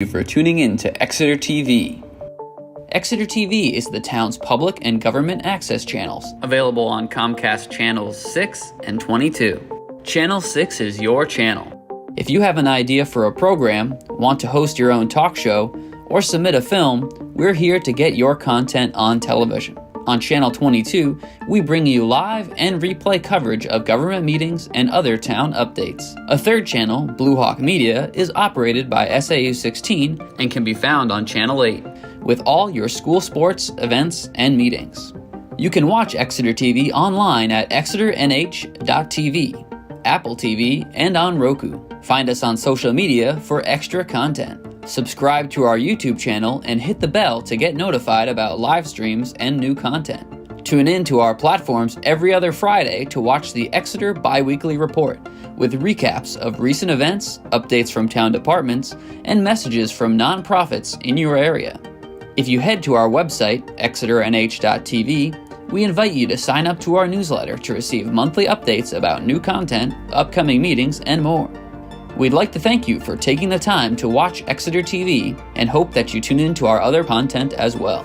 you for tuning in to Exeter TV. Exeter TV is the town's public and government access channels, available on Comcast Channels 6 and 22. Channel 6 is your channel. If you have an idea for a program, want to host your own talk show, or submit a film, we're here to get your content on television. On Channel 22, we bring you live and replay coverage of government meetings and other town updates. A third channel, Blue Hawk Media, is operated by SAU 16 and can be found on Channel 8, with all your school sports, events, and meetings. You can watch Exeter TV online at exeternh.tv, Apple TV, and on Roku. Find us on social media for extra content. Subscribe to our YouTube channel and hit the bell to get notified about live streams and new content. Tune in to our platforms every other Friday to watch the Exeter Bi-Weekly Report, with recaps of recent events, updates from town departments, and messages from nonprofits in your area. If you head to our website, exeternh.tv, we invite you to sign up to our newsletter to receive monthly updates about new content, upcoming meetings, and more. We'd like to thank you for taking the time to watch Exeter TV and hope that you tune in to our other content as well.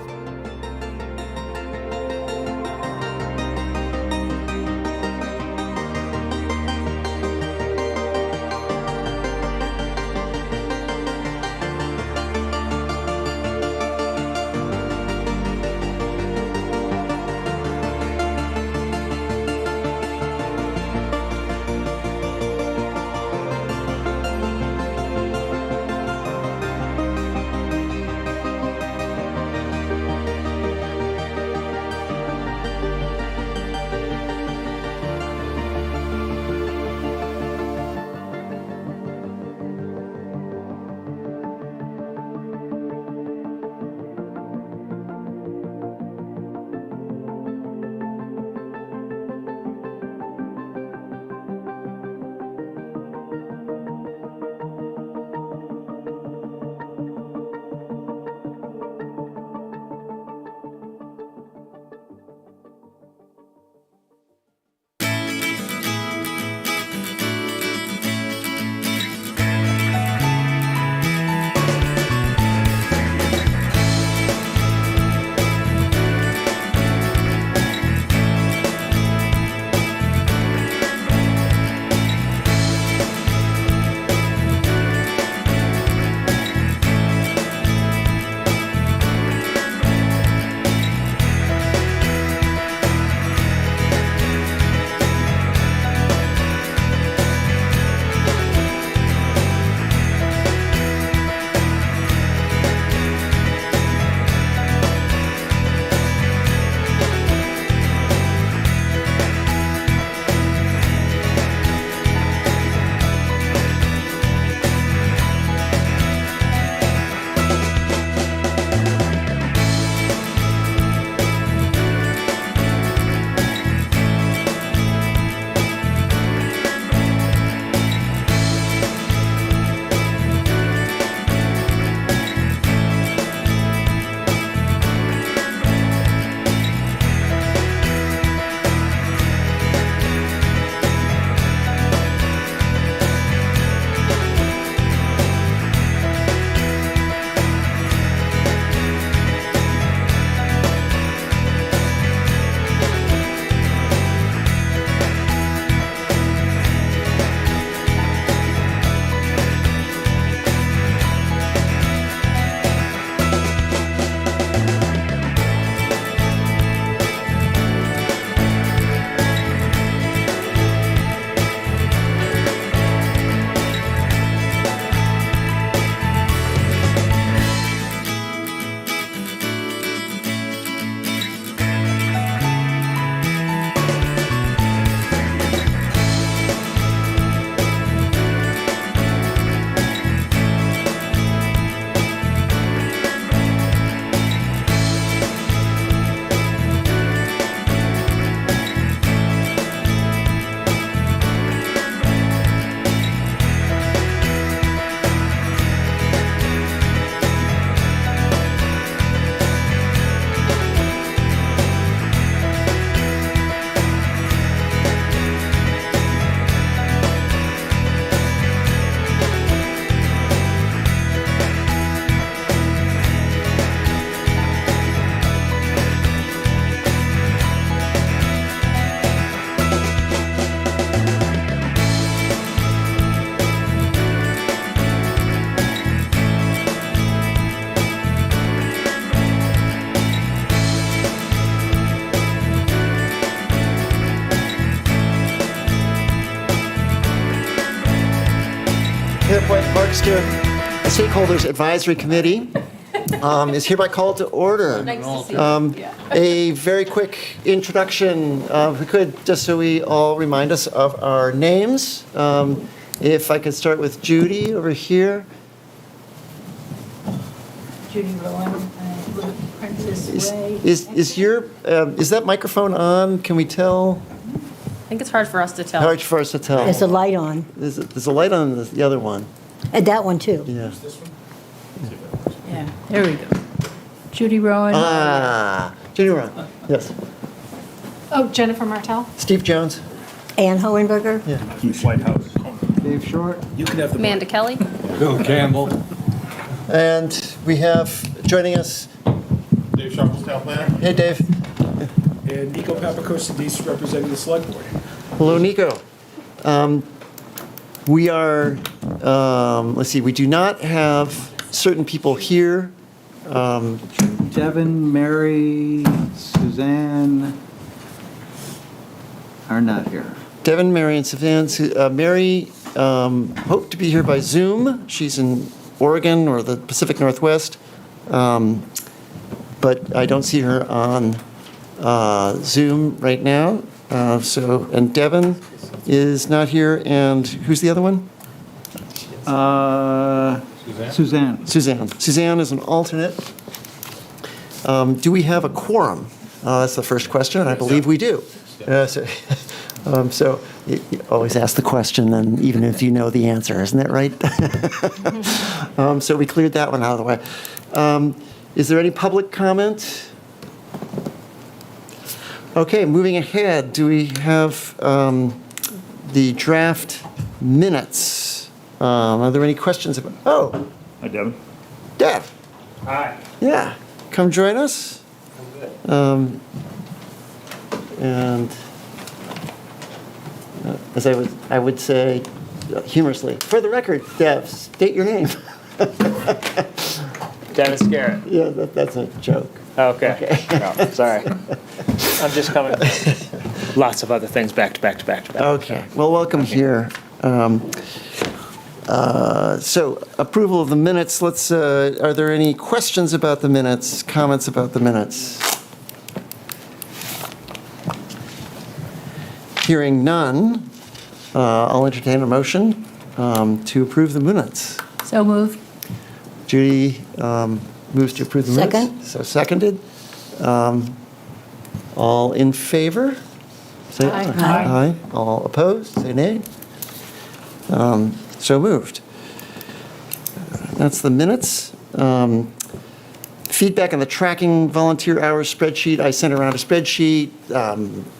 Exeter Stakeholders Advisory Committee is hereby called to order. Nice to see you. A very quick introduction, if we could, just so we all remind us of our names. If I could start with Judy over here. Judy Rowan, Prentice Way. Is that microphone on? Can we tell? I think it's hard for us to tell. Hard for us to tell. There's a light on. There's a light on the other one. And that one, too. Yeah. Yeah, there we go. Judy Rowan. Judy Rowan. Yes. Oh, Jennifer Martell. Steve Jones. Ann Hohenberger. Keith Whitehouse. Dave Short. You can have the Amanda Kelly. Bill Campbell. And we have joining us. Dave Sharples, Town Planner. Hey, Dave. And Nico Papakossadis representing the select board. Hello, Nico. We are, let's see, we do not have certain people here. Devin, Mary, Suzanne are not here. Devin, Mary, and Suzanne. Mary hoped to be here by Zoom. She's in Oregon or the Pacific Northwest. But I don't see her on Zoom right now. And Devin is not here. And who's the other one? Suzanne. Suzanne is an alternate. Do we have a quorum? That's the first question. I believe we do. So you always ask the question, and even if you know the answer, isn't that right? So we cleared that one out of the way. Is there any public comment? Okay, moving ahead, do we have the draft minutes? Are there any questions about? Oh, Hi, Devin. Dev. Hi. Yeah, come join us. And as I would say humorously, for the record, Dev, state your name. Dennis Garrett. Yeah, that's a joke. Okay. No, sorry. I'm just coming from lots of other things back to back to back to back. Okay, well, welcome here. So, approval of the minutes. Are there any questions about the minutes, comments about the minutes? Hearing none, I'll entertain a motion to approve the minutes. So moved. Judy moves to approve the minutes. Second. So seconded. All in favor? Say Aye. Aye. All opposed? Say nay. So moved. That's the minutes. Feedback on the tracking volunteer hours spreadsheet. I sent around a spreadsheet.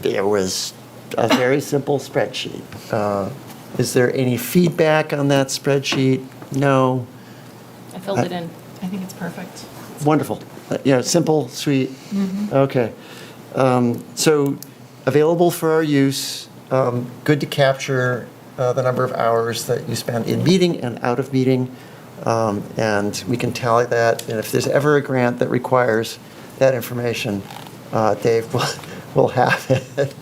It was a very simple spreadsheet. Is there any feedback on that spreadsheet? No. I filled it in. I think it's perfect. Wonderful. Yeah, simple, sweet. Okay. So available for our use, good to capture the number of hours that you spend in meeting and out of meeting. And we can tally that. And if there's ever a grant that requires that information, Dave will have it.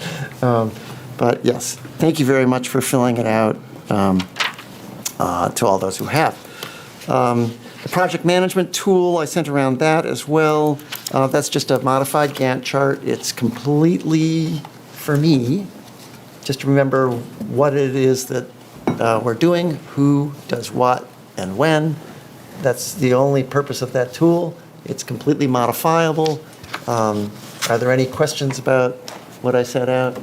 But yes, thank you very much for filling it out to all those who have. The project management tool, I sent around that as well. That's just a modified Gantt chart. It's completely for me, just to remember what it is that we're doing, who does what and when. That's the only purpose of that tool. It's completely modifiable. Are there any questions about what I set out?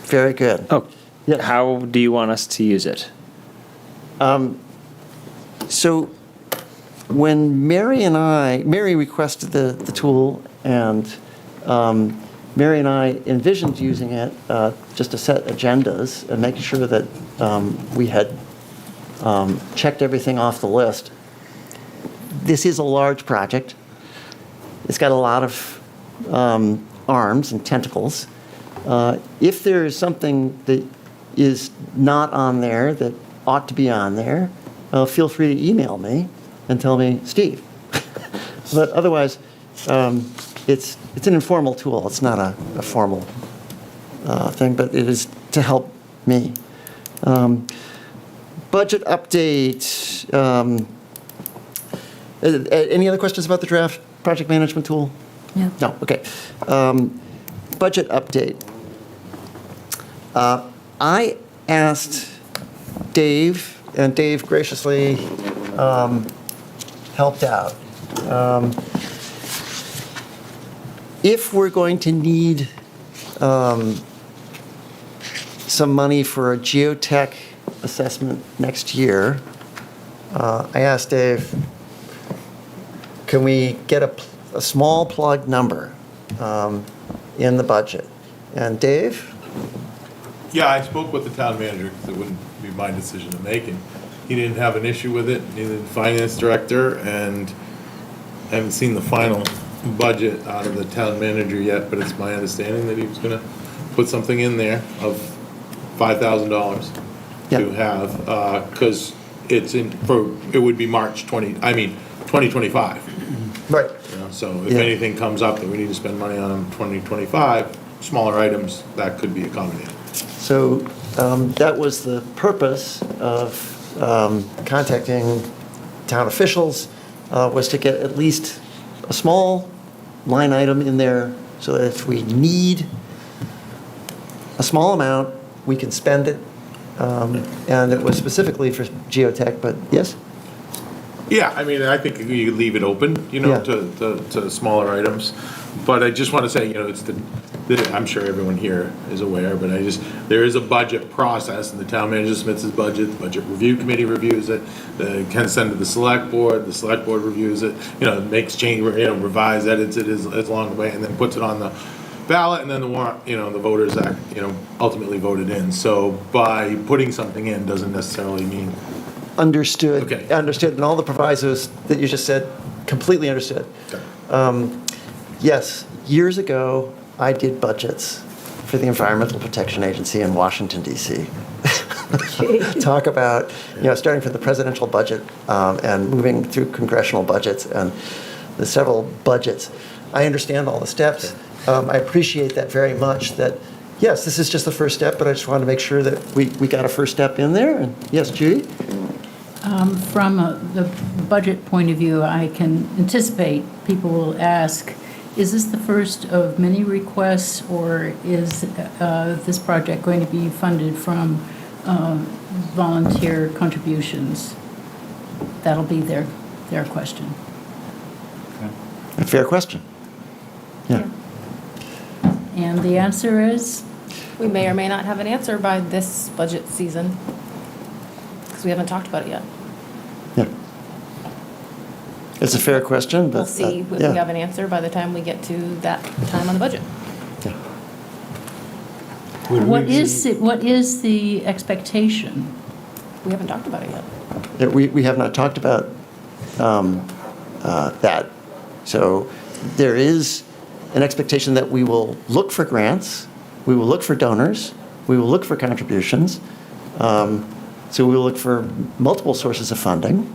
Very good. Oh, Yes. how do you want us to use it? So when Mary requested the tool, and Mary and I envisioned using it just to set agendas and making sure that we had checked everything off the list. This is a large project. It's got a lot of arms and tentacles. If there is something that is not on there that ought to be on there, feel free to email me and tell me, Steve. But otherwise, it's an informal tool. It's not a formal thing, but it is to help me. Budget update. Any other questions about the draft project management tool? No. No, okay. Budget update. I asked Dave, and Dave graciously helped out. If we're going to need some money for a geotech assessment next year, I asked Dave, can we get a small plug number in the budget? And Dave? Yeah, I spoke with the town manager, because it wouldn't be my decision to make, and he didn't have an issue with it, neither did the finance director, and I haven't seen the final budget out of the town manager yet, but it's my understanding that he was gonna put something in there of $5,000 to Yeah. have, because it would be 2025. Right. You know, so if Yeah. anything comes up that we need to spend money on in 2025, smaller items, that could be accommodated. So that was the purpose of contacting town officials, was to get at least a small line item in there so that if we need a small amount, we can spend it. And it was specifically for geotech, but yes? Yeah, I mean, I think you could leave it open, you know, Yeah. to smaller items. But I just want to say, you know, I'm sure everyone here is aware, but there is a budget process, and the town manager submits his budget, the budget review committee reviews it, can send to the select board reviews it, you know, makes change, you know, revise, edits it as along the way, and then puts it on the ballot, and then the warrant, you know, the voters act, you know, ultimately voted in. So by putting something in doesn't necessarily mean. Understood. Okay. Understood, and all the provisos that you just said, completely understood. Okay. Yes, years ago, I did budgets for the Environmental Protection Agency in Washington, D.C. Talk about, you know, starting from the presidential budget and moving through congressional budgets and the several budgets. I understand all the steps. I appreciate that very much, that, yes, this is just the first step, but I just wanted to make sure that we got a first step in there. And yes, Judy? From the budget point of view, I can anticipate people will ask, is this the first of many requests, or is this project going to be funded from volunteer contributions? That'll be their question. A fair question. Yeah. And the answer is? We may or may not have an answer by this budget season, because we haven't talked about it yet. Yeah. It's a fair question, but. We'll see if we yeah. have an answer by the time we get to that time on the budget. Yeah. What is the expectation? We haven't talked about it yet. Yeah, we have not talked about that. So there is an expectation that we will look for grants, we will look for donors, we will look for contributions. So we will look for multiple sources of funding.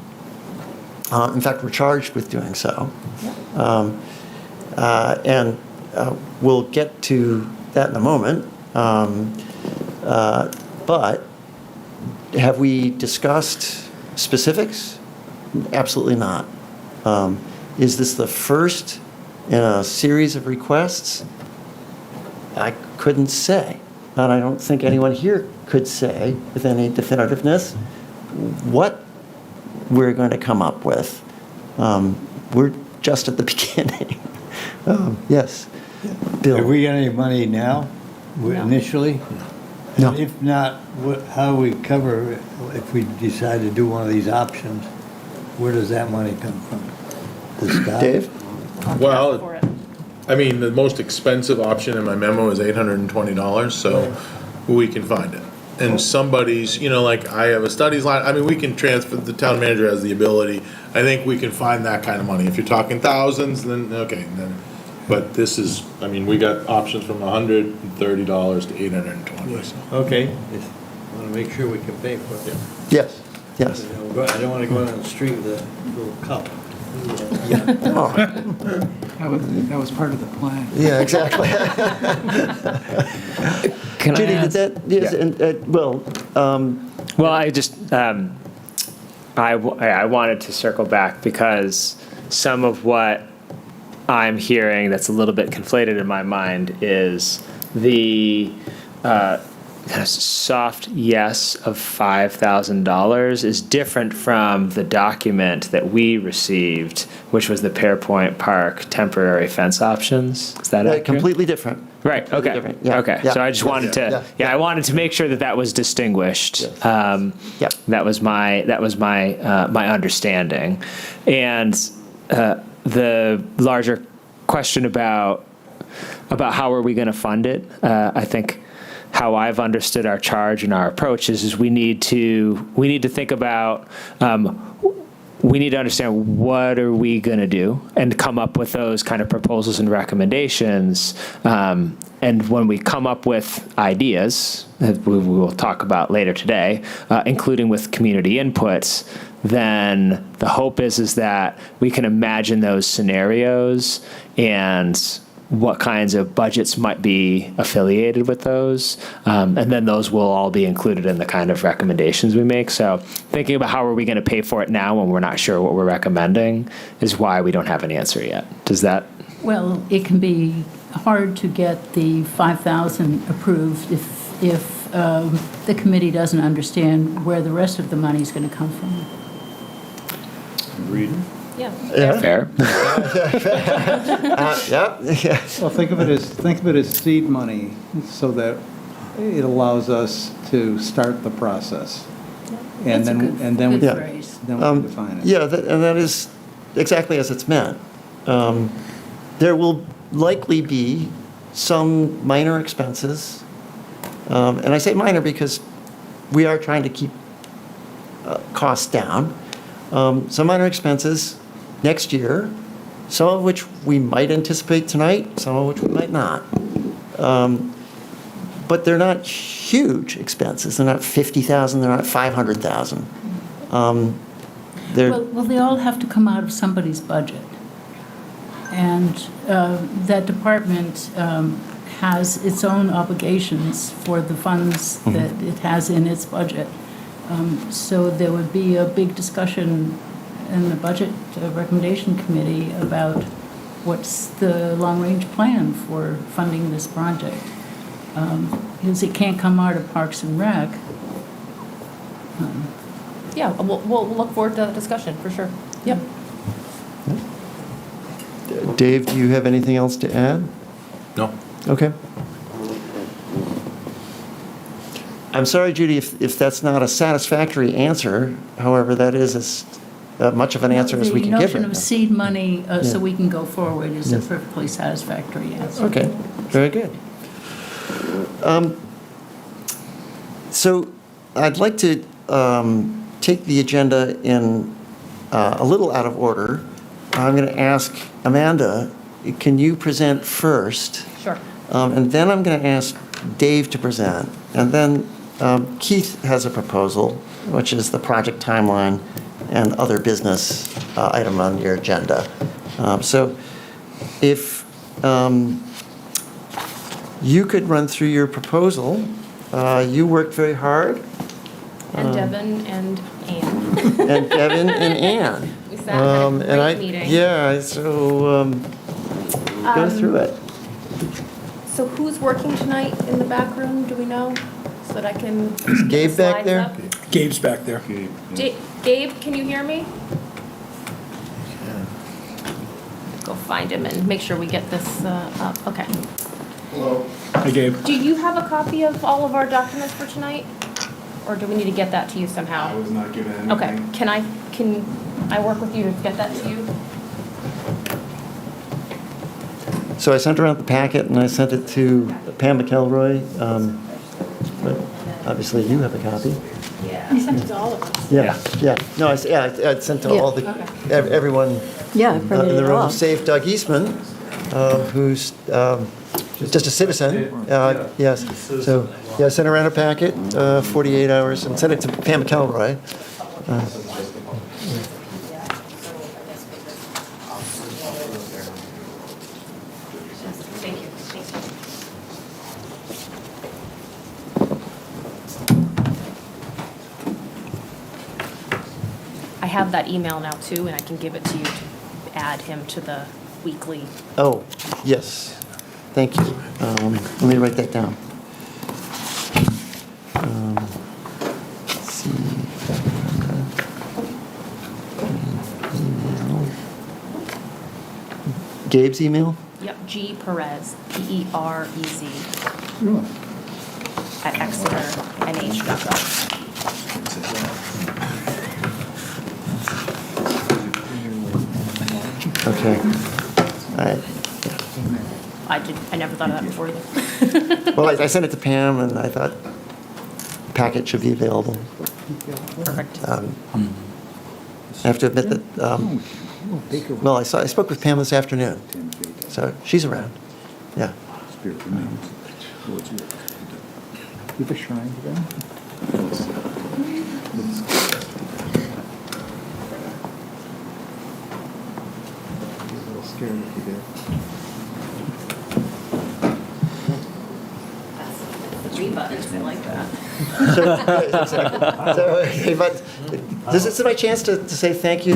In fact, we're charged with doing so. And we'll get to that in a moment. But have we discussed specifics? Absolutely not. Is this the first in a series of requests? I couldn't say. And I don't think anyone here could say with any definitiveness what we're going to come up with. We're just at the beginning. Yes. Bill? Have we got any money now, initially? No. And if not, how do we cover, if we decide to do one of these options, where does that money come from? The sky? Dave? Well, For it. I mean, the most expensive option in my memo is $820, so we can find it. And somebody's, you know, like I have a studies line, I mean, we can transfer, the town manager has the ability, I think we can find that kind of money. If you're talking thousands, then, okay, then, but this is, I mean, we got options from $130 to $820, so. Okay, just want to make sure we can pay for it. Yes. Yes. I don't want to go down the street with a little cup. Oh, That was part of the plan. yeah, exactly. Can Judy, I did ask? that, yes, and, well, Well, I just, I wanted to circle back because some of what I'm hearing that's a little bit conflated in my mind is the kind of soft yes of $5,000 is different from the document that we received, which was the Pairpoint Park temporary fence options. Is that accurate? Completely different. Right, Completely okay. different. Yeah, Okay, yeah. so I just wanted to, I wanted to make sure that that was distinguished. Yes. Yeah. That was my my understanding. And the larger question about how are we going to fund it, I think how I've understood our charge and our approach is we need to think about, we need to understand what are we going to do and come up with those kind of proposals and recommendations. And when we come up with ideas that we will talk about later today, including with community inputs, then the hope is that we can imagine those scenarios and what kinds of budgets might be affiliated with those. And then those will all be included in the kind of recommendations we make. So thinking about how are we going to pay for it now when we're not sure what we're recommending is why we don't have an answer yet. Does that? Well, it can be hard to get the 5,000 approved if the committee doesn't understand where the rest of the money is going to come from. Yeah. Fair. Yeah. Well, think of it as seed money, so that it allows us to start the process. And That's a then, good- and then we good phrase. then we define it. Yeah, and that is exactly as it's meant. There will likely be some minor expenses, and I say minor because we are trying to keep costs down. Some minor expenses next year, some of which we might anticipate tonight, some of which we might not. But they're not huge expenses. They're not 50,000. They're not 500,000. They're Well, they all have to come out of somebody's budget. And that department has its own obligations for the funds that it has in its budget. So there would be a big discussion in the Budget Recommendation Committee about what's the long-range plan for funding this project. Because it can't come out of Parks and Rec. Yeah, we'll look forward to that discussion, for sure. Yep. Dave, do you have anything else to add? No. Okay. I'm sorry, Judy, if that's not a satisfactory answer. However, that is as much of an answer as we can give The right notion now. of seed money so Yeah. we can go forward is a Yes. perfectly satisfactory answer. Okay, very good. So I'd like to take the agenda in a little out of order. I'm going to ask Amanda, can you present first? Sure. And then I'm going to ask Dave to present. And then Keith has a proposal, which is the project timeline and other business item on your agenda. So if you could run through your proposal. You worked very hard. And Devin and Ann. And Devin and Ann. We sat and had a And great meeting. Yeah, so go through it. So who's working tonight in the back room, do we know? So that I can. get Gabe the back slides there? up? Gabe's back there. Gabe, can you hear me? Go find him and make sure we get this up. Okay. Hi, Gabe. Do you have a copy of all of our documents for tonight? Or do we need to get that to you somehow? I was not given anything. Okay, can I work with you to get that to you? So I sent around the packet, and I sent it to Pam McElroy. But obviously, you have a copy. You sent it to all of us. Yeah. No, I sent to Yeah. all the, everyone Yeah, I in printed the it room, off. save Doug Eastman, who's just a citizen. Yes. So, yeah, I sent around a packet, 48 hours, and sent it to Pam McElroy. Thank you. have that email now too, and I can give it to you to add him to the weekly. Oh, yes. Thank you. Let me write that down. Let's see. Email. Gabe's email? Yep, G Perez, Perez, at exeternh.gov. Okay. I never thought of that before either. Well, I sent it to Pam, and I thought packet should be available. Perfect. I have to admit that, well, I spoke with Pam this afternoon, so she's around. Yeah. You have a shrine to them? A little scared if you did. The G buttons, I like that. Hey, but this is my chance to say thank you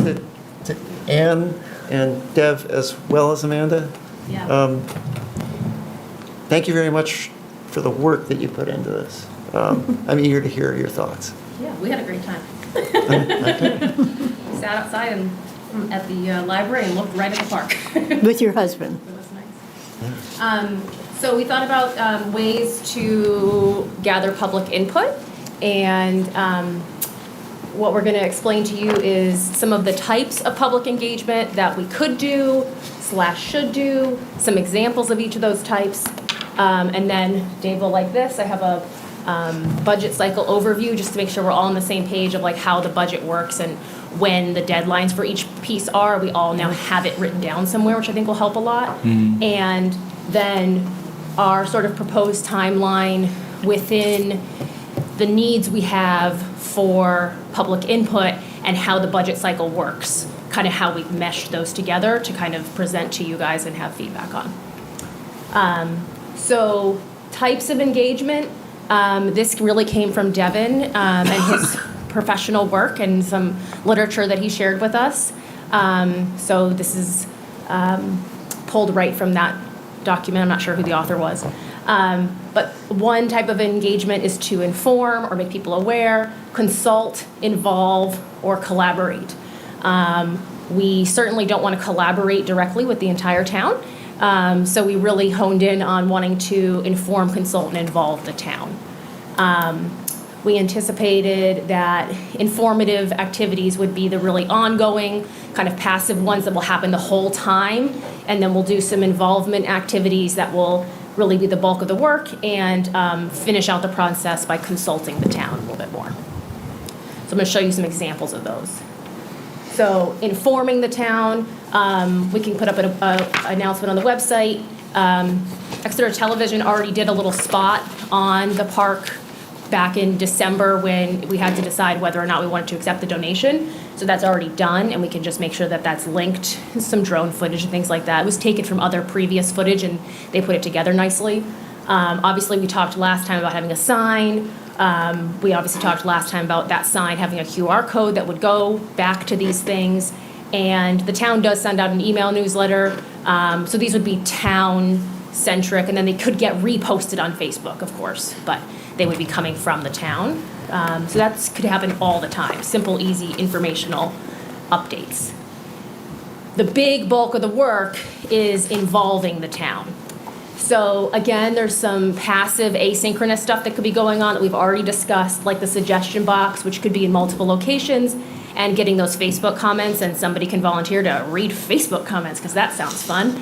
to Anne and Dev as well as Amanda. Yeah. Thank you very much for the work that you put into this. I'm eager to hear your thoughts. Yeah, we had a great time. Okay. Sat outside and at the library and looked right at the park. With your husband. It was nice. So we thought about ways to gather public input, and what we're going to explain to you is some of the types of public engagement that we could do / should do, some examples of each of those types, and then Dave will like this. I have a budget cycle overview just to make sure we're all on the same page of like how the budget works and when the deadlines for each piece are. We all now have it written down somewhere, which I think will help a lot. And then our sort of proposed timeline within the needs we have for public input and how the budget cycle works, kind of how we've meshed those together to kind of present to you guys and have feedback on. So types of engagement, this really came from Devin and his professional work and some literature that he shared with us. So this is pulled right from that document. I'm not sure who the author was. But one type of engagement is to inform or make people aware, consult, involve, or collaborate. We certainly don't want to collaborate directly with the entire town. So we really honed in on wanting to inform, consult, and involve the town. We anticipated that informative activities would be the really ongoing, kind of passive ones that will happen the whole time, and then we'll do some involvement activities that will really be the bulk of the work and finish out the process by consulting the town a little bit more. So I'm going to show you some examples of those. So informing the town, we can put up an announcement on the website. Exeter Television already did a little spot on the park back in December when we had to decide whether or not we wanted to accept the donation. So that's already done, and we can just make sure that that's linked, some drone footage and things like that. It was taken from other previous footage, and they put it together nicely. Obviously, we talked last time about having a sign. We obviously talked last time about that sign having a QR code that would go back to these things. And the town does send out an email newsletter. So these would be town-centric, and then they could get reposted on Facebook, of course, but they would be coming from the town. So that could happen all the time. Simple, easy, informational updates. The big bulk of the work is involving the town. So again, there's some passive asynchronous stuff that could be going on that we've already discussed, like the suggestion box, which could be in multiple locations, and getting those Facebook comments, and somebody can volunteer to read Facebook comments, because that sounds fun.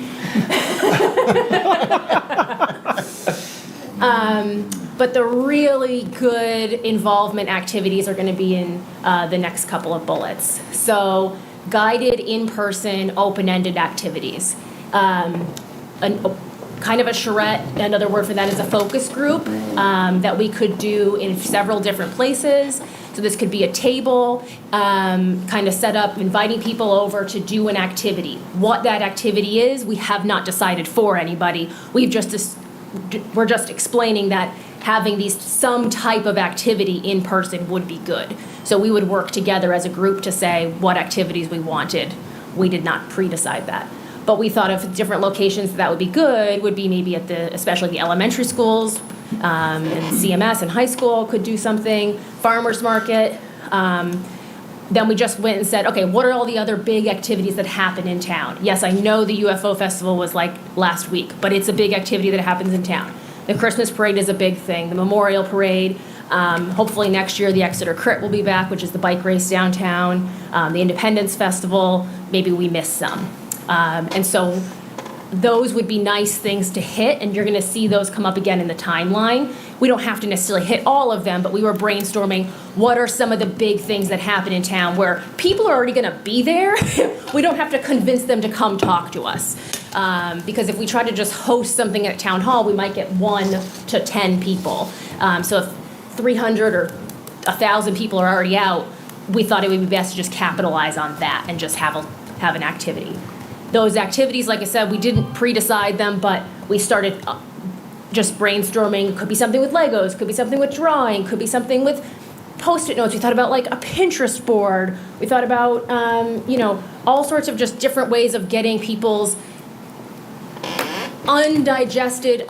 But the really good involvement activities are going to be in the next couple of bullets. So guided in-person, open-ended activities. Kind of a charrette, another word for that is a focus group that we could do in several different places. So this could be a table, kind of set up, inviting people over to do an activity. What that activity is, we have not decided for anybody. We're just explaining that having some type of activity in person would be good. So we would work together as a group to say what activities we wanted. We did not pre-decide that. But we thought of different locations that would be good, would be maybe at especially the elementary schools, and CMS and high school could do something, farmer's market. Then we just went and said, okay, what are all the other big activities that happen in town? Yes, I know the UFO festival was like last week, but it's a big activity that happens in town. The Christmas parade is a big thing, the Memorial Parade. Hopefully next year the Exeter Crit will be back, which is the bike race downtown. The Independence Festival, maybe we missed some. And so those would be nice things to hit, and you're going to see those come up again in the timeline. We don't have to necessarily hit all of them, but we were brainstorming what are some of the big things that happen in town where people are already going to be there. We don't have to convince them to come talk to us. Because if we try to just host something at Town Hall, we might get 1 to 10 people. So if 300 or 1,000 people are already out, we thought it would be best to just capitalize on that and just have an activity. Those activities, like I said, we didn't pre-decide them, but we started just brainstorming. Could be something with Legos, could be something with drawing, could be something with Post-it notes. We thought about like a Pinterest board. We thought about, all sorts of just different ways of getting people's undigested,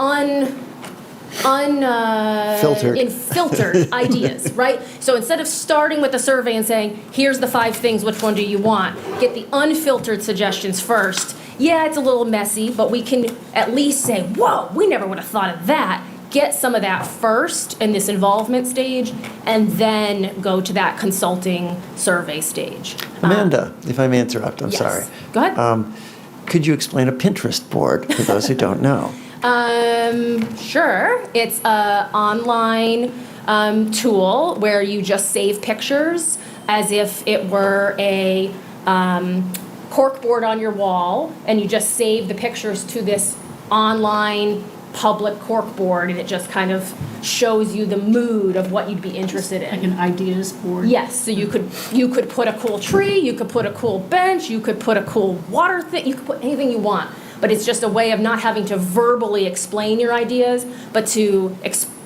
filtered ideas, right? So instead of starting with a survey and saying, here's the 5 things, which one do you want? Get the unfiltered suggestions first. Yeah, it's a little messy, but we can at least say, whoa, we never would have thought of that. Get some of that first in this involvement stage, and then go to that consulting survey stage. Amanda, if I may interrupt, I'm yes. sorry. Go ahead. Could you explain a Pinterest board for those who don't know? Sure. It's an online tool where you just save pictures as if it were a corkboard on your wall, and you just save the pictures to this online public corkboard, and it just kind of shows you the mood of what you'd be interested in. Like an ideas board? Yes, so you could put a cool tree, you could put a cool bench, you could put a cool water thing, you could put anything you want. But it's just a way of not having to verbally explain your ideas, but to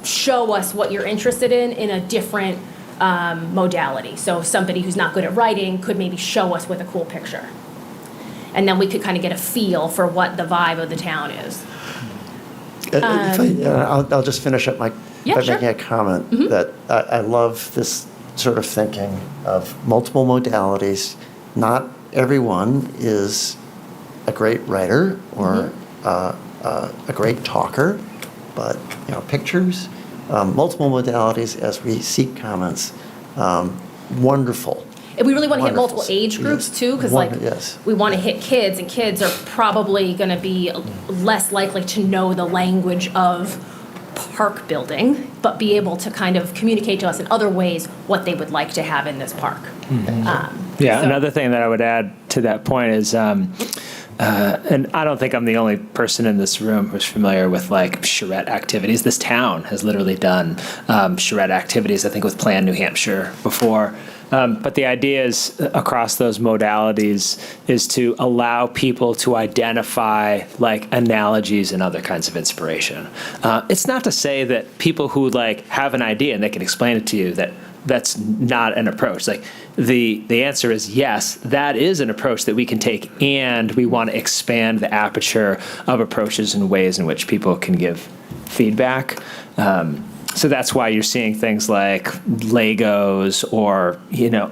show us what you're interested in a different modality. So somebody who's not good at writing could maybe show us with a cool picture. And then we could kind of get a feel for what the vibe of the town is. I'll just finish up by sure. making a comment that I love this sort of thinking of multiple modalities. Not everyone is a great writer or a great talker, but pictures, multiple modalities as we seek comments. Wonderful. And we really want to hit Wonderful. multiple age groups too, because Yes. we want to hit kids, and kids are probably going to be less likely to know the language of park building, but be able to kind of communicate to us in other ways what they would like to have in this park. Another thing that I would add to that point is, and I don't think I'm the only person in this room who's familiar with like charrette activities. This town has literally done charrette activities, I think with Plan New Hampshire before. But the idea is across those modalities is to allow people to identify like analogies and other kinds of inspiration. It's not to say that people who like have an idea and they can explain it to you that's not an approach. Like the answer is yes, that is an approach that we can take, and we want to expand the aperture of approaches and ways in which people can give feedback. So that's why you're seeing things like Legos or,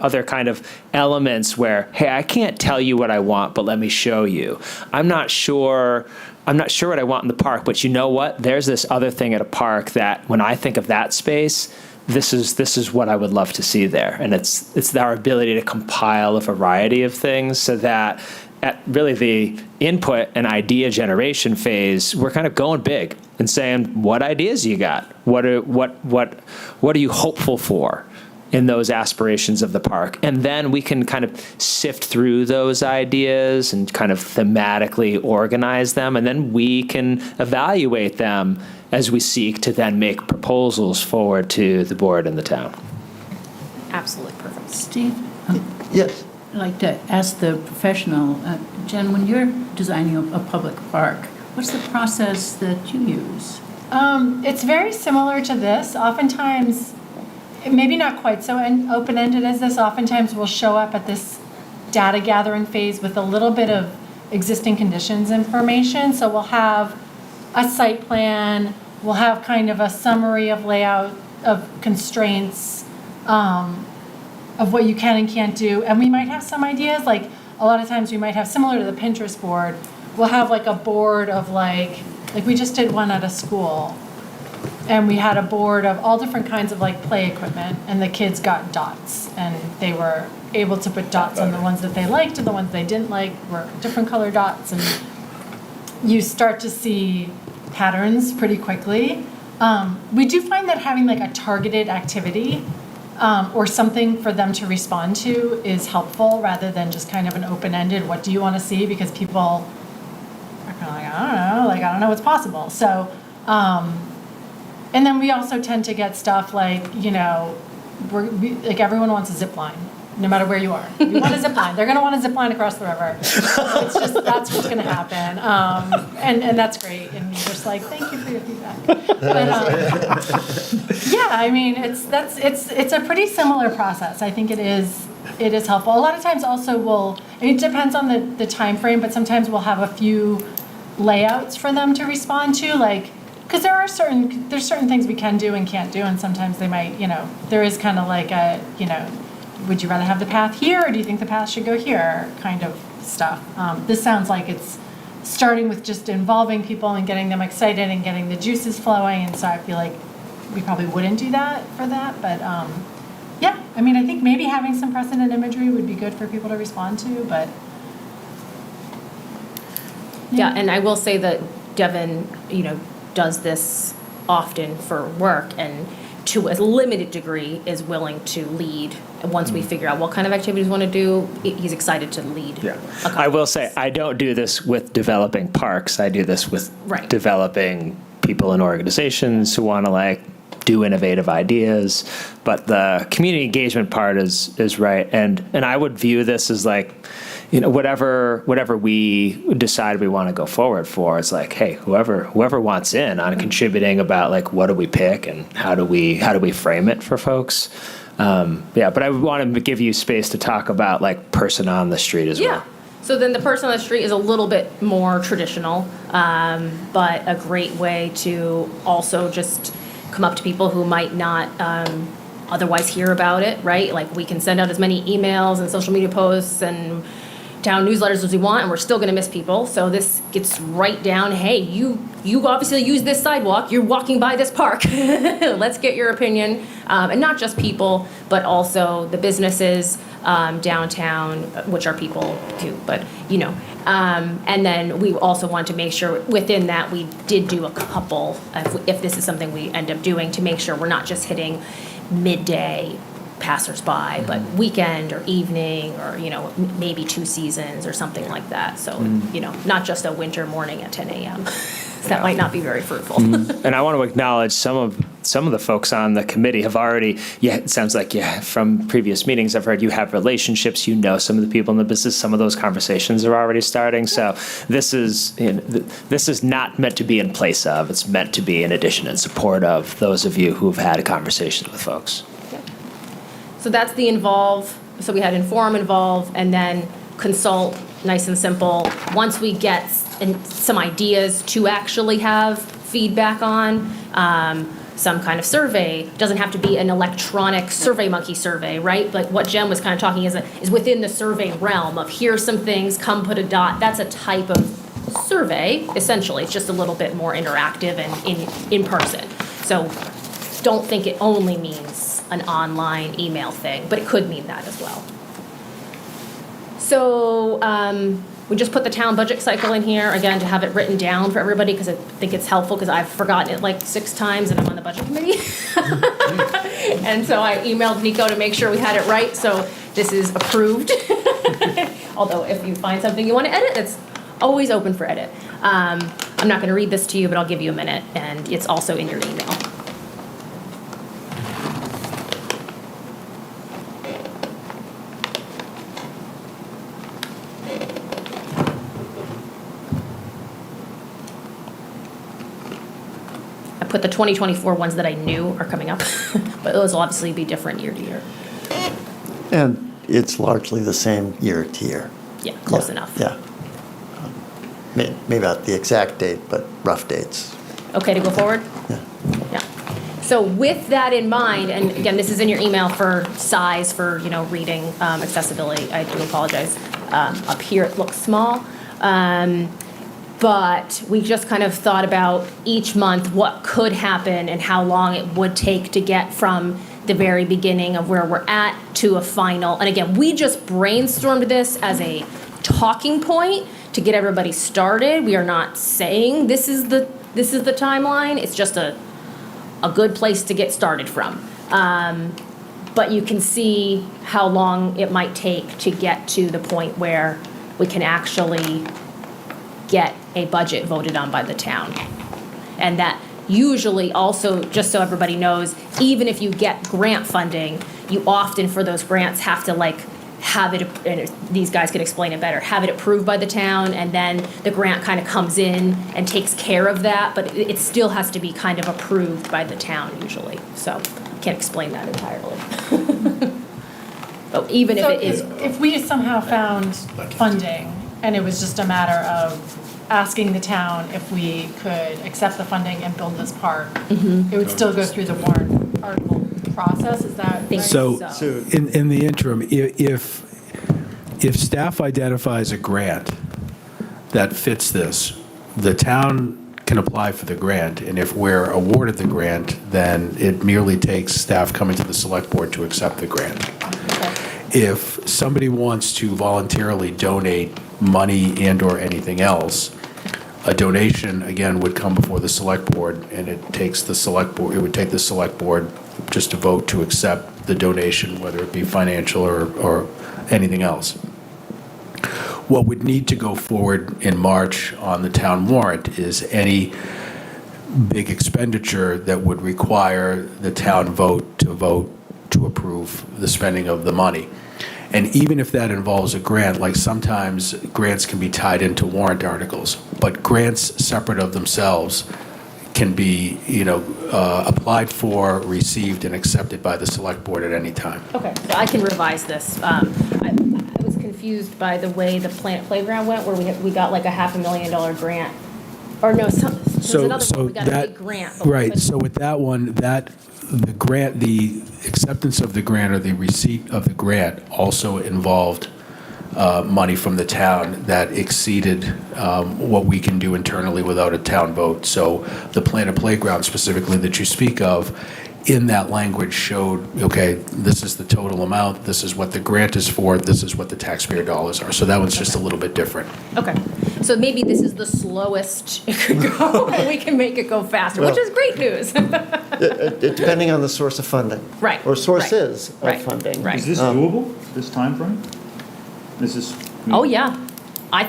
other kind of elements where, hey, I can't tell you what I want, but let me show you. I'm not sure what I want in the park, but you know what? There's this other thing at a park that when I think of that space, this is what I would love to see there. And it's our ability to compile a variety of things so that at really the input and idea generation phase, we're kind of going big and saying, what ideas you got? What are you hopeful for in those aspirations of the park? And then we can kind of sift through those ideas and kind of thematically organize them, and then we can evaluate them as we seek to then make proposals forward to the board and the town. Absolutely perfect. Steve? Yes. I'd like to ask the professional, Jen, when you're designing a public park, what's the process that you use? It's very similar to this. Oftentimes, maybe not quite so open-ended as this. Oftentimes we'll show up at this data gathering phase with a little bit of existing conditions information. So we'll have a site plan, we'll have kind of a summary of layout, of constraints, of what you can and can't do. And we might have some ideas, like a lot of times we might have, similar to the Pinterest board, we'll have like a board of like we just did one at a school. And we had a board of all different kinds of like play equipment, and the kids got dots, and they were able to put dots on the ones that they liked, and the ones they didn't like were different color dots, and you start to see patterns pretty quickly. We do find that having like a targeted activity or something for them to respond to is helpful, rather than just kind of an open-ended, what do you want to see? Because people are kind of like, I don't know what's possible. So, and then we also tend to get stuff like, like everyone wants a zip line, no matter where you are. You want a zip line. They're going to want a zip line across the river. It's just, that's what's going to happen. And that's great. And you're just like, thank you for your feedback. But, yeah, I mean, it's a pretty similar process. I think it is helpful. A lot of times also it depends on the time frame, but sometimes we'll have a few layouts for them to respond to, like, because there's certain things we can do and can't do, and sometimes they might, there is kind of like a, would you rather have the path here, or do you think the path should go here, kind of stuff. This sounds like it's starting with just involving people and getting them excited and getting the juices flowing, and so I feel like we probably wouldn't do that for that, but yeah, I mean, I think maybe having some precedent imagery would be good for people to respond to, but. Yeah, and I will say that Devin, does this often for work, and to a limited degree is willing to lead. And once we figure out what kind of activities we want to do, he's excited to lead. Yeah. I will say, I don't do this with developing parks. I do this with developing people and organizations who want to do innovative ideas. But the community engagement part is right. And I would view this as whatever we decide we want to go forward for, it's like, hey, whoever wants in on contributing about what do we pick and how do we frame it for folks. But I would want to give you space to talk about person on the street as well. Yeah. So then the person on the street is a little bit more traditional, but a great way to also just come up to people who might not otherwise hear about it, right? Like, we can send out as many emails and social media posts and town newsletters as we want, and we're still going to miss people. So this gets right down, hey, you obviously use this sidewalk, you're walking by this park. Let's get your opinion. And not just people, but also the businesses downtown, which are people too, but and then we also want to make sure within that we did do a couple, if this is something we end up doing, to make sure we're not just hitting midday passersby, but weekend or evening, or maybe 2 seasons or something like that. So not just a winter morning at 10 a.m. That might not be very fruitful. And I want to acknowledge some of the folks on the committee have already. It sounds like from previous meetings I've heard you have relationships. Some of the people in the business. Some of those conversations are already starting. So this is not meant to be in place of. It's meant to be in addition and support of those of you who've had conversations with folks. So that's the involve. So we had inform, involve, and then consult, nice and simple. Once we get some ideas to actually have feedback on, some kind of survey. Doesn't have to be an electronic SurveyMonkey survey, right? Like what Jen was kind of talking is within the survey realm of here's some things, come put a dot. That's a type of survey, essentially. It's just a little bit more interactive and in person. So don't think it only means an online email thing, but it could mean that as well. So we just put the town budget cycle in here, again, to have it written down for everybody, because I think it's helpful, because I've forgotten it like 6 times and I'm on the budget committee. And so I emailed Nico to make sure we had it right, so this is approved. Although if you find something you want to edit, it's always open for edit. I'm not going to read this to you, but I'll give you a minute, and it's also in your email. put the 2024 ones that I knew are coming up, but those will obviously be different year to year. And it's largely the same year to year. Yeah, close Yeah, enough. Yeah. Maybe not the exact date, but rough dates. Okay to go forward? Yeah. Yeah. So with that in mind, and again, this is in your email for size, for, reading, accessibility, I do apologize. Up here, it looks small. But we just kind of thought about each month what could happen and how long it would take to get from the very beginning of where we're at to a final. And again, we just brainstormed this as a talking point to get everybody started. We are not saying this is the timeline. It's just a good place to get started from. But you can see how long it might take to get to the point where we can actually get a budget voted on by the town. And that usually also, just so everybody knows, even if you get grant funding, you often for those grants have to have it, and these guys could explain it better, have it approved by the town, and then the grant kind of comes in and takes care of that, but it still has to be kind of approved by the town usually. So can't explain that entirely. But even if So it is, if we somehow found funding and it was just a matter of asking the town if we could accept the funding and build this park, it would still go through the warrant article process, is that right? So, in the interim, if staff identifies a grant that fits this, the town can apply for the grant, and if we're awarded the grant, then it merely takes staff coming to the select board to accept the grant. If somebody wants to voluntarily donate money and/or anything else, a donation, again, would come before the select board, and it would take the select board just to vote to accept the donation, whether it be financial or anything else. What would need to go forward in March on the town warrant is any big expenditure that would require the town vote to approve the spending of the money. And even if that involves a grant, like sometimes grants can be tied into warrant articles, but grants separate of themselves can be, applied for, received, and accepted by the select board at any time. okay, so I can revise this. I was confused by the way the Planet Playground went, where we got like a $500,000 grant. Or no, there's another one, we got a big grant. but- Right, so with that one, the grant, the acceptance of the grant or the receipt of the grant also involved money from the town that exceeded what we can do internally without a town vote. So the Planet Playground specifically that you speak of, in that language showed, okay, this is the total amount, this is what the grant is for, this is what the taxpayer dollars are. So that one's just a little bit different. Okay, so maybe this is the slowest it could go, and we can make it go faster, which Well- is great news. Depending on the source of funding. Right, Or sources right, of funding. right. Is this doable, this timeframe? Is this? Oh, yeah. I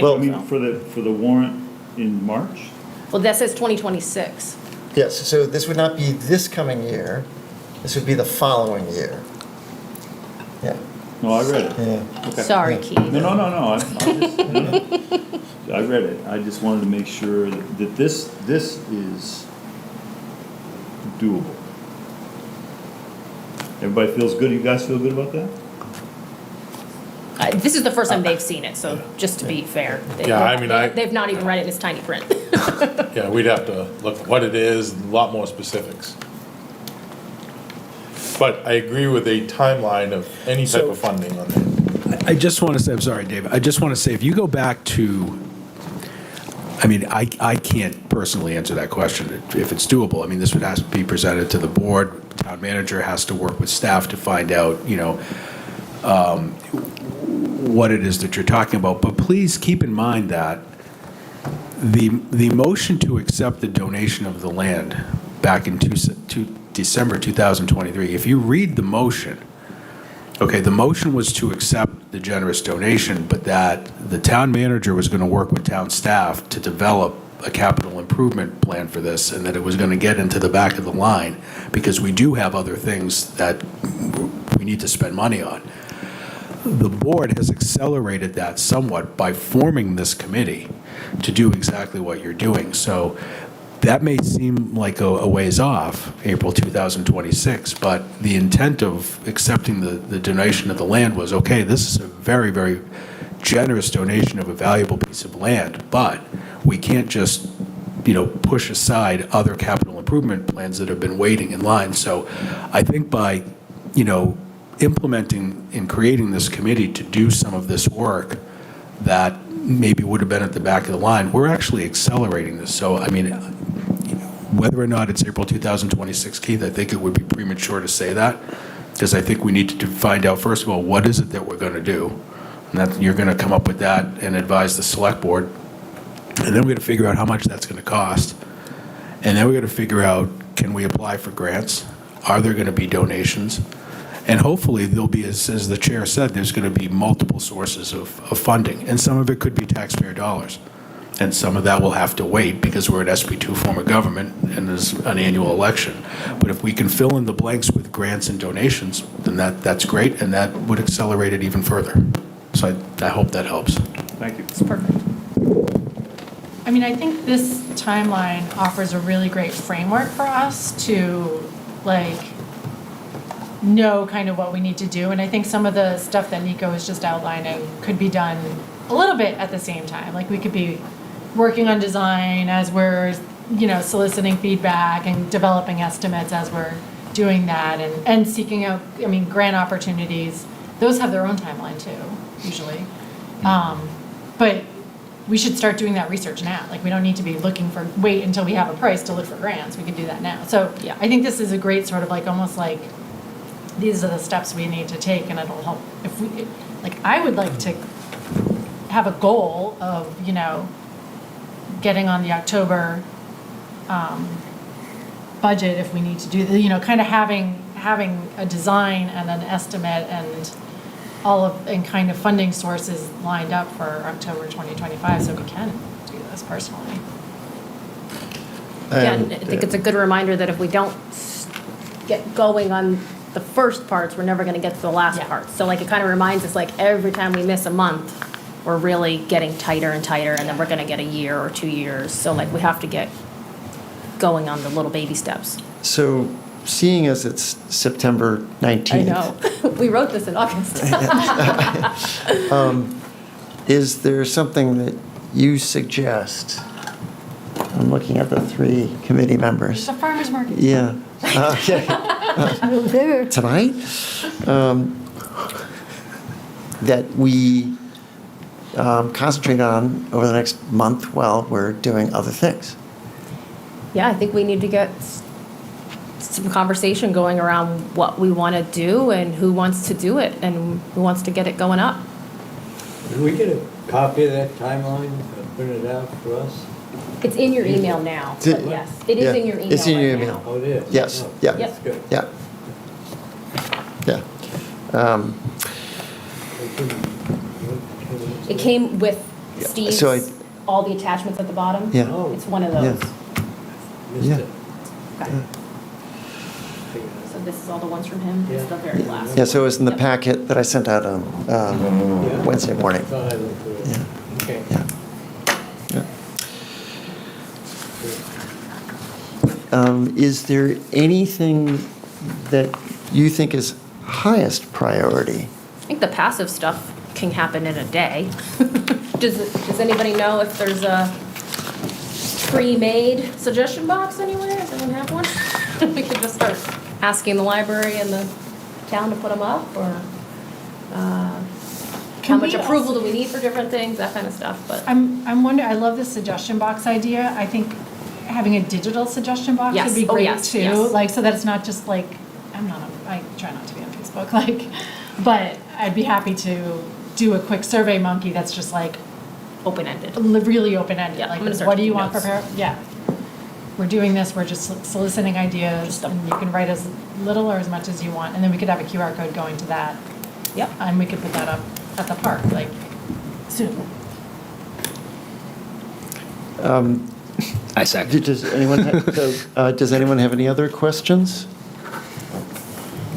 Well, I mean, so. for the warrant in March? Well, that says 2026. Yes, so this would not be this coming year, this would be the following year. Yeah, No, I read it. yeah. Okay. Sorry, Keith. No. I read it. I just wanted to make sure that this is doable. Everybody feels good? You guys feel good about that? This is the first time they've seen it, so just to be fair. Yeah, I mean, They've not even read it in its tiny print. Yeah, we'd have to look what it is, a lot more specifics. But I agree with a timeline of any type of funding on that. I just want to say, I'm sorry, David, I just want to say, if you go back to, I mean, I can't personally answer that question, if it's doable. I mean, this would have to be presented to the board, town manager has to work with staff to find out, what it is that you're talking about. But please keep in mind that the motion to accept the donation of the land back in December 2023, if you read the motion, okay, the motion was to accept the generous donation, but that the town manager was going to work with town staff to develop a capital improvement plan for this, and that it was going to get into the back of the line, because we do have other things that we need to spend money on. The board has accelerated that somewhat by forming this committee to do exactly what you're doing. So that may seem like a ways off, April 2026, but the intent of accepting the donation of the land was, okay, this is a very, very generous donation of a valuable piece of land, but we can't just, push aside other capital improvement plans that have been waiting in line. So I think by, implementing and creating this committee to do some of this work that maybe would have been at the back of the line, we're actually accelerating this. So, I mean, whether or not it's April 2026, Keith, I think it would be premature to say that, because I think we need to find out, first of all, what is it that we're going to do? And that you're going to come up with that and advise the select board. And then we're going to figure out how much that's going to cost. And then we're going to figure out, can we apply for grants? Are there going to be donations? And hopefully there'll be, as the chair said, there's going to be multiple sources of funding. And some of it could be taxpayer dollars. And some of that will have to wait because we're an SB2 form of government and there's an annual election. But if we can fill in the blanks with grants and donations, then that's great, and that would accelerate it even further. So I hope that helps. Thank you. It's perfect. I mean, I think this timeline offers a really great framework for us to, know kind of what we need to do. And I think some of the stuff that Nico was just outlining could be done a little bit at the same time. Like, we could be working on design as we're, soliciting feedback and developing estimates as we're doing that, and seeking out, grant opportunities. Those have their own timeline too, usually. But we should start doing that research now. Like, we don't need to be wait until we have a price to look for grants. We can do that now. So Yeah. I think this is a great sort of almost like, these are the steps we need to take, and it'll help if we, I would like to have a goal of, getting on the October budget if we need to do, kind of having a design and an estimate and and kind of funding sources lined up for October 2025, so we can do this personally. Yeah, and I think it's a good reminder that if we don't get going on the first parts, we're never going to get to the last Yeah. parts. So it kind of reminds us, every time we miss a month, we're really getting tighter and tighter, and then we're going to get a year or 2 years. So we have to get going on the little baby steps. So seeing as it's September 19th. I know. We wrote this in August. Is there something that you suggest? I'm looking at the 3 committee members. It's a farmer's market. Yeah. There. Tonight? That we concentrate on over the next month while we're doing other things. Yeah, I think we need to get some conversation going around what we want to do and who wants to do it and who wants to get it going up. Can we get a copy of that timeline printed out for us? It's in your email now, but yes, it is Yeah, in your email it's in your right email. now. Oh, it is? Yes, Oh, yeah. That's good. Yeah. Yeah. It came with Yeah, Steve's, so all the attachments at the bottom. Yeah. Oh. It's one of Yeah. those. Missed Yeah. it. Okay. So this is all the ones from him. It's the very last. Yeah, so it was in the Yep. packet that I sent out on Yeah. Wednesday morning. Thought I looked at it. Yeah. Okay. Yeah. Is there anything that you think is highest priority? I think the passive stuff can happen in a day. Does anybody know if there's a pre-made suggestion box anywhere? Does anyone have one? We could just start asking the library and the town to put them up, or how Can much we approval do we need for different things, that kind of stuff, but. I'm wondering, I love this suggestion box idea. I think having a digital suggestion box Yes. would be Oh, great yes, too. yes. So that it's not just I try not to be on Facebook, but I'd be happy to do a quick Survey Monkey that's just Open-ended. really open-ended. Yeah, I'm gonna start What do you taking want for, notes. yeah. We're doing this, we're just soliciting ideas, and you can write as little or as much as you want, and then we could have a QR code going to that. Yep. And we could put that up at the park, soon. I second. Does anyone have any other questions,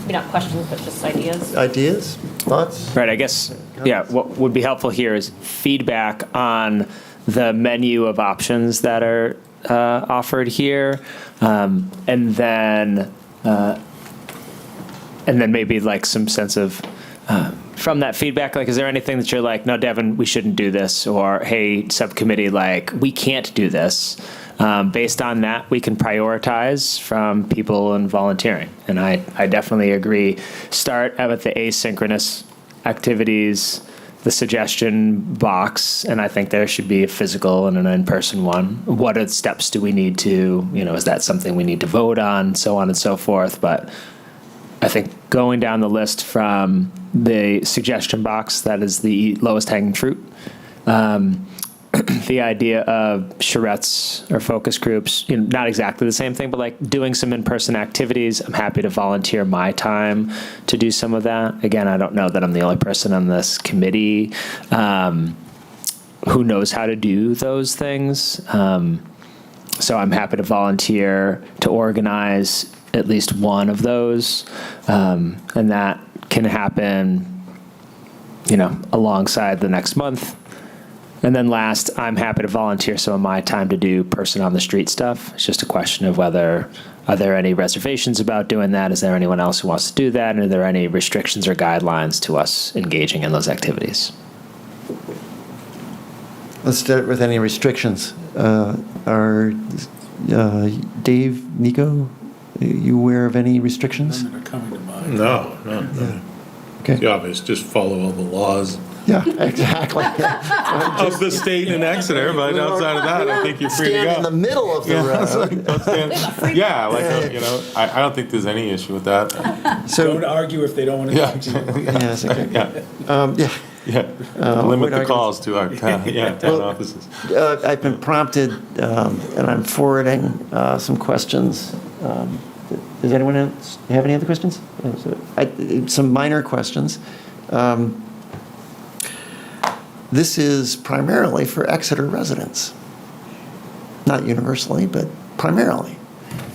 Maybe not questions, but just ideas. ideas, thoughts? Right, I guess, yeah, what would be helpful here is feedback on the menu of options that are offered here, and then maybe like some sense of from that feedback, like, is there anything that you're like, no, Devin, we shouldn't do this, or hey, subcommittee, like, we can't do this. Based on that, we can prioritize from people and volunteering. And I definitely agree. Start with the asynchronous activities, the suggestion box, and I think there should be a physical and an in-person one. What are the steps do we need to, is that something we need to vote on, so on and so forth. But I think going down the list from the suggestion box, that is the lowest hanging fruit. The idea of charrettes or focus groups, not exactly the same thing, but like doing some in-person activities. I'm happy to volunteer my time to do some of that. Again, I don't know that I'm the only person on this committee who knows how to do those things. So I'm happy to volunteer to organize at least one of those. And that can happen, alongside the next month. And then last, I'm happy to volunteer some of my time to do person on the street stuff. It's just a question of are there any reservations about doing that? Is there anyone else who wants to do that? And are there any restrictions or guidelines to us engaging in those activities? Let's start with any restrictions. Are Dave, Nico, are you aware of any restrictions? None that are coming to mind. No. Okay. It's obvious, just follow all the laws Yeah, exactly. of the state in Exeter, but outside of that, I think you're free to Stand go. in the middle of the road. Don't stand- Yeah, I don't think there's any issue with that. Don't argue if they don't want to. Yeah. Yes, okay. Yeah. Yeah. Limit what the calls to our town offices. I've been prompted, and I'm forwarding some questions. Does anyone else have any other questions? Some minor questions. This is primarily for Exeter residents. Not universally, but primarily.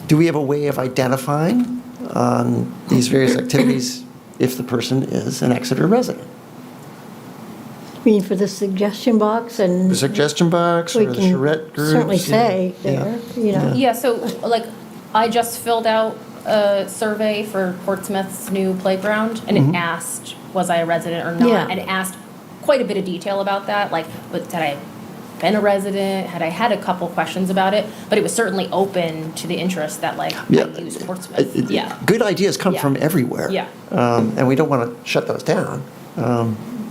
Do we have a way of identifying on these various activities if the person is an Exeter resident? I mean, for the suggestion box and. The suggestion box We or the can charrette groups? certainly say Yeah. there, Yeah, so like, I just filled out a survey for Portsmouth's new playground, and it asked, was I a resident or not? Yeah. And it asked quite a bit of detail about that, like, had I been a resident? Had I had a couple questions about it? But it was certainly open to the interest that, like, Yeah. I use Portsmouth. Yeah. Good ideas come Yeah. from everywhere. Yeah. And we don't want to shut those down.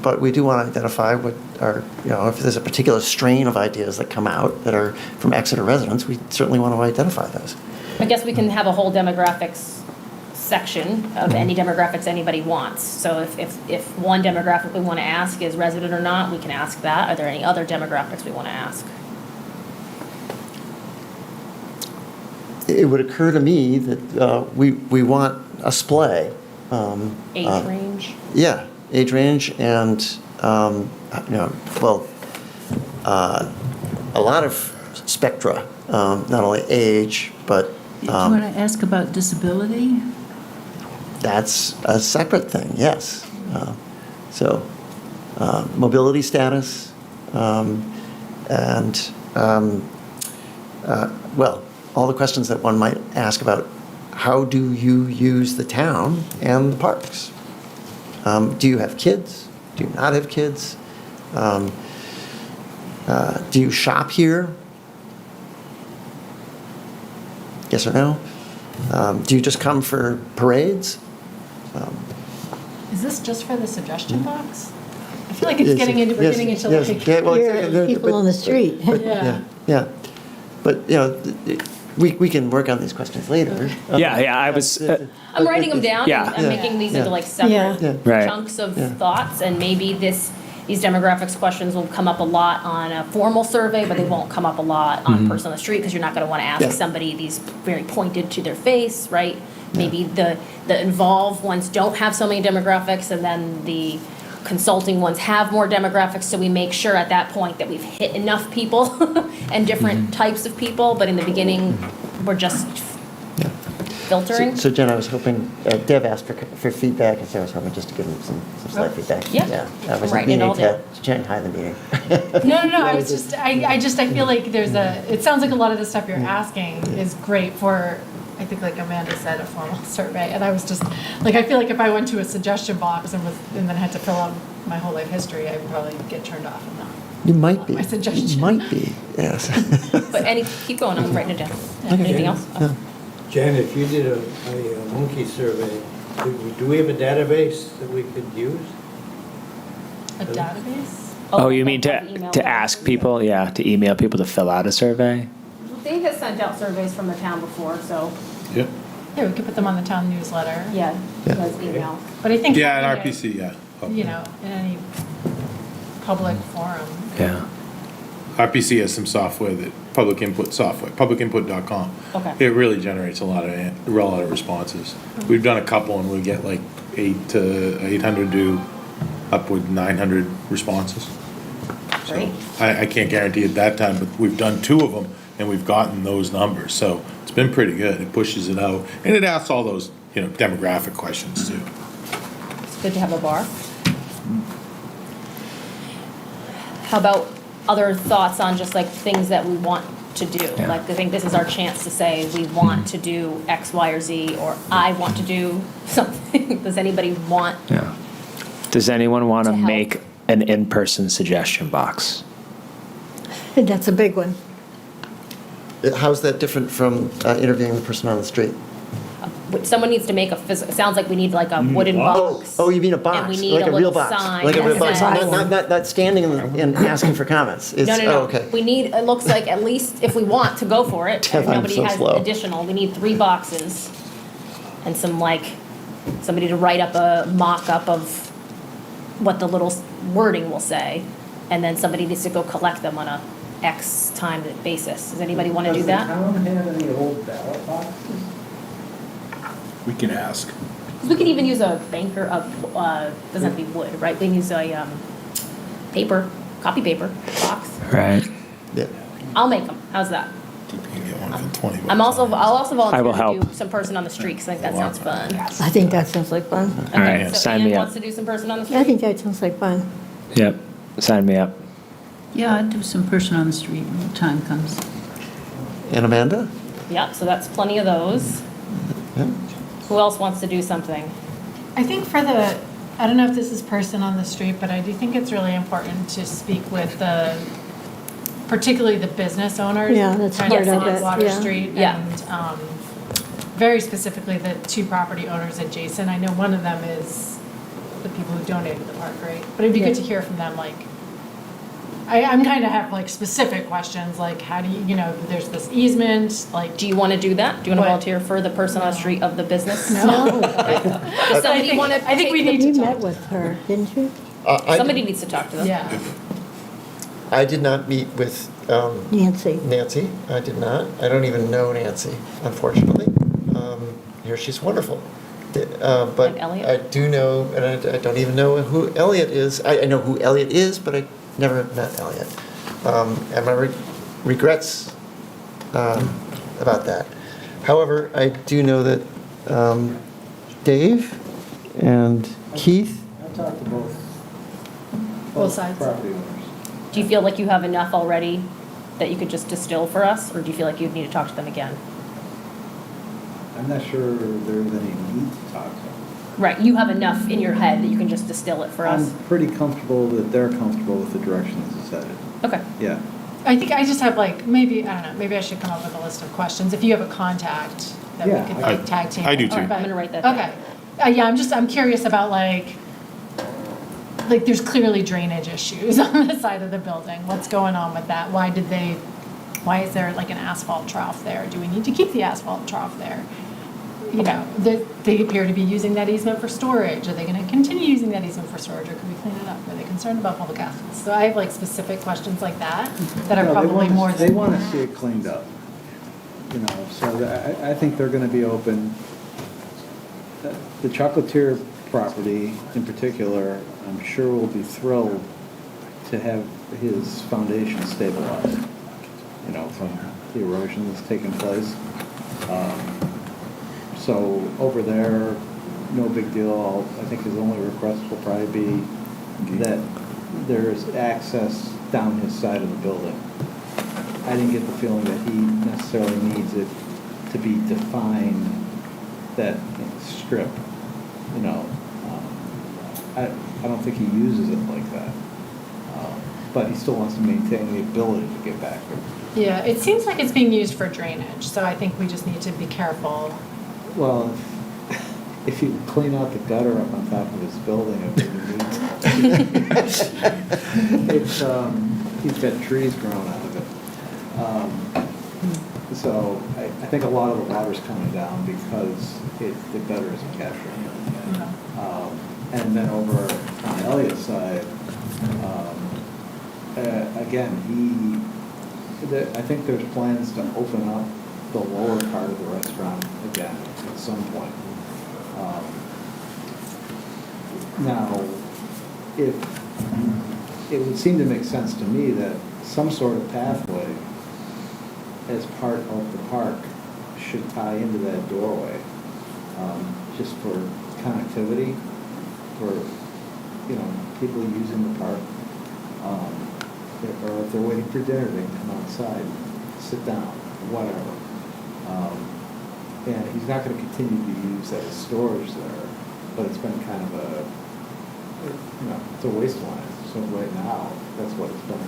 But we do want to identify what are, if there's a particular strain of ideas that come out that are from Exeter residents, we certainly want to identify those. I guess we can have a whole demographics section of any demographics anybody wants. So if one demographic we want to ask is resident or not, we can ask that. Are there any other demographics we want to ask? It would occur to me that we want a splay. Age range? Yeah, age range and, a lot of spectra, not only age, but Do you want to ask about disability? that's a separate thing, yes. Mobility status, and, all the questions that one might ask about how do you use the town and the parks? Do you have kids? Do you not have kids? Do you shop here? Yes or no? Do you just come for parades? Is this just for the suggestion box? I feel like it's getting into, we're getting into like. You're people on the street. Yeah. But, we can work on these questions later. I was. I'm writing them down. Yeah. I'm making these into like separate Yeah. Right. chunks of thoughts, and maybe these demographics questions will come up a lot on a formal survey, but they won't come up a lot on person on the street, because you're not going to want to ask Yeah. somebody these very pointed to their face, right? Maybe the involved ones don't have so many demographics, and then the consulting ones have more demographics, so we make sure at that point that we've hit enough people and different types of people, but in the beginning, we're just filtering. So Jen, I was hoping, Deb asked for feedback, and so I was hoping just to give him some slight feedback. Yeah. I wasn't Writing it all meaning to Shanghai the meeting. No, I was just, I feel like it sounds like a lot of the stuff you're asking is great for, I think like Amanda said, a formal survey. And I was just, like, I feel like if I went to a suggestion box and then had to fill out my whole life history, I'd probably get turned off and not. You might be. My suggestion. You might be, yes. But keep going, I'm writing it down. Okay. Anything else? Yeah. Jan, if you did a monkey survey, do we have a database that we could use? A database? Oh, you mean like email to ask people, to email people to fill out a survey? Dave has sent out surveys from the town before, so, Yep. Yeah, we could put them on the town newsletter. yeah, he does email. But I think. Yeah, having and it, RPC, yeah. You know, in any public forum. Yeah. RPC has some software public input software, publicinput.com. Okay. It really generates a lot of responses. We've done a couple and we get like 800 to upward 900 responses. So Great. I can't guarantee at that time, but we've done 2 of them and we've gotten those numbers. So it's been pretty good. It pushes it out and it asks all those, demographic questions too. It's good to have a bar. How about other thoughts on just like things that we want to do? Yeah. Like, I think this is our chance to say, we want to do X, Y, or Z, or I want to do something. Does anybody want? Yeah. Does anyone want to To help. make an in-person suggestion box? That's a big one. How's that different from interviewing the person on the street? Someone needs to make it sounds like we need like a wooden box. Oh, you mean a box? And we need like a a real little box? sign Like a that real box? says- Not standing and asking for comments? It's, No. Oh, okay. We need, it looks like at least, if we want to go for it, Jeff, and I'm nobody so has slow. additional, we need 3 boxes. And somebody to write up a mock-up of what the little wording will say. And then somebody needs to go collect them on a X time basis. Does anybody want to do that? Does the town have any old ballot boxes? We can ask. 'Cause we could even use a banker, doesn't have to be wood, right? We can use a copy paper box. Right. Yeah. I'll make them. How's that? You can get one for 20 bucks. I'll also I will volunteer to help. do some person on the street, because I think that sounds fun. I think that sounds like fun. All right, So sign Ann me up. wants to do some person on the street? I think that sounds like fun. Yep, sign me up. Yeah, I'd do some person on the street when the time comes. And Amanda? Yep, so that's plenty of those. Yeah. Who else wants to do something? I think I don't know if this is person on the street, but I do think it's really important to speak with particularly the business owners. Yeah, that's kind of part of on it, Water yeah. Street. Yeah. And very specifically, the 2 property owners adjacent. I know one of them is the people who donated the park, right? But it'd be good to hear from them, like, I'm kind of have like specific questions, like how do you, there's this easement, like. Do you want to do that? Do you want to What? volunteer for the person on the street of the business? No. Does somebody want to? I think we need You to met talk. with her, didn't you? Somebody needs to talk to them. Yeah. I did not meet with Nancy. Nancy. I did not. I don't even know Nancy, unfortunately. Here she's wonderful. But And Elliot? I do know, and I don't even know who Elliot is. I know who Elliot is, but I never met Elliot. And my regrets about that. However, I do know that Dave and Keith. I talked to Both sides. property owners. Do you feel like you have enough already that you could just distill for us, or do you feel like you'd need to talk to them again? I'm not sure there's any need to talk to them. Right, you have enough in your head that you can just distill it for us? I'm pretty comfortable that they're comfortable with the direction this is headed. Okay. Yeah. I think I just have like, maybe, I don't know, maybe I should come up with a list of questions. If you have a contact that we Yeah, could I- like tag team. I do too. But- I'm gonna write that down. Okay. Yeah, I'm curious about like there's clearly drainage issues on the side of the building. What's going on with that? Why is there like an asphalt trough there? Do we need to keep the asphalt trough there? They appear to be using that easement for storage. Are they going to continue using that easement for storage, or could we clean it up? Are they concerned about public access? So I have like specific questions like that that are No, they probably want- more They than. want to see it cleaned up, so I think they're going to be open. The Chocolatier property in particular, I'm sure will be thrilled to have his foundation stabilized, from the erosion that's taken place. So over there, no big deal. I think his only request will probably be that there's access down his side of the building. I didn't get the feeling that he necessarily needs it to be defined, that strip, you know. I don't think he uses it like that. But he still wants to maintain the ability to get back there. Yeah, it seems like it's being used for drainage, so I think we just need to be careful. Well, if you clean out the gutter up on top of his building, I think he needs it's, he's got trees growing out of it. So I think a lot of the water's coming down because the gutter isn't capturing it. And then over on Elliott's side, again, I think there's plans to open up the lower part of the restaurant again at some point. Now, if it would seem to make sense to me that some sort of pathway as part of the park should tie into that doorway, just for connectivity, for, you know, people using the park. Or if they're waiting for dinner, they can come outside, sit down, whatever. And he's not going to continue to use that as storage there, but it's been kind of a, you know, it's a wasteland. So right now, that's what it's been.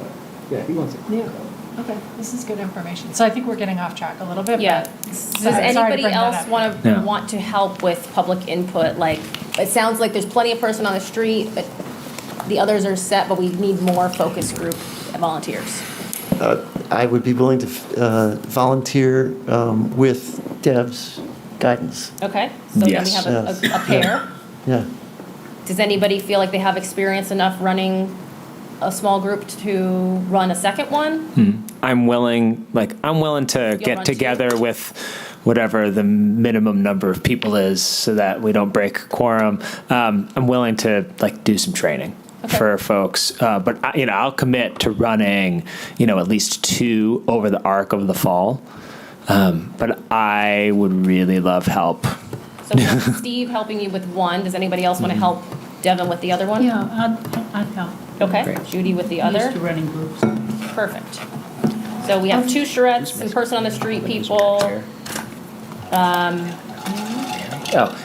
But yeah, he wants it cleaned up. Okay, this is good information. So I think we're getting off track a little bit, Yeah. but. Does anybody else want to help with public input? Like, it sounds like there's plenty of person on the street, but the others are set, but we need more focus group volunteers. I would be willing to volunteer with Deb's guidance. Okay, so then we Yes. have a pair. Yeah. Does anybody feel like they have experience enough running a small group to run a second one? I'm willing to run get two? together with whatever the minimum number of people is so that we don't break quorum. I'm willing to do some training for folks, but I'll commit to running, at least 2 over the arc of the fall. But I would really love help. So we have Steve helping you with one. Does anybody else want to help Devin with the other one? Yeah, I'd help. Okay, Judy with the Used other. to running groups. Perfect. So we have 2 charrettes, some person on the street people.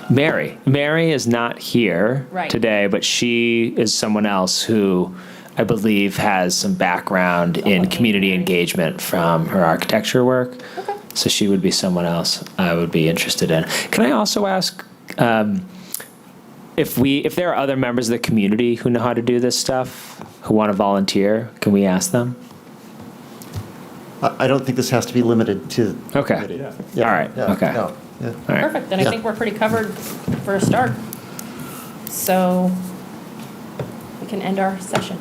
Mary. Mary is not here Right. today, but she is someone else who I believe has some background in community engagement from her architecture work. Okay. So she would be someone else I would be interested in. Can I also ask if there are other members of the community who know how to do this stuff, who want to volunteer, can we ask them? I don't think this has to be limited to. Okay. Yeah, All right. yeah, Okay. no, All yeah. right. Perfect, then I Yeah. think we're pretty covered for a start. So we can end our session.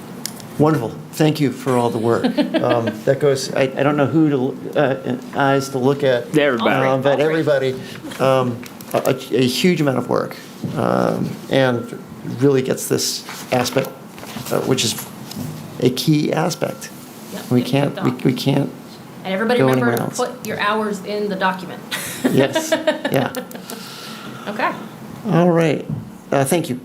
Wonderful. Thank you for all the work. That goes, I don't know who eyes to look at. Everybody. But everybody, a huge amount of work. And really gets this aspect, which is a key aspect. Yep, We get can't, kicked off. we can't, And everybody Go remember anywhere to else. put your hours in the document. yes, yeah. Okay. All right. Thank you.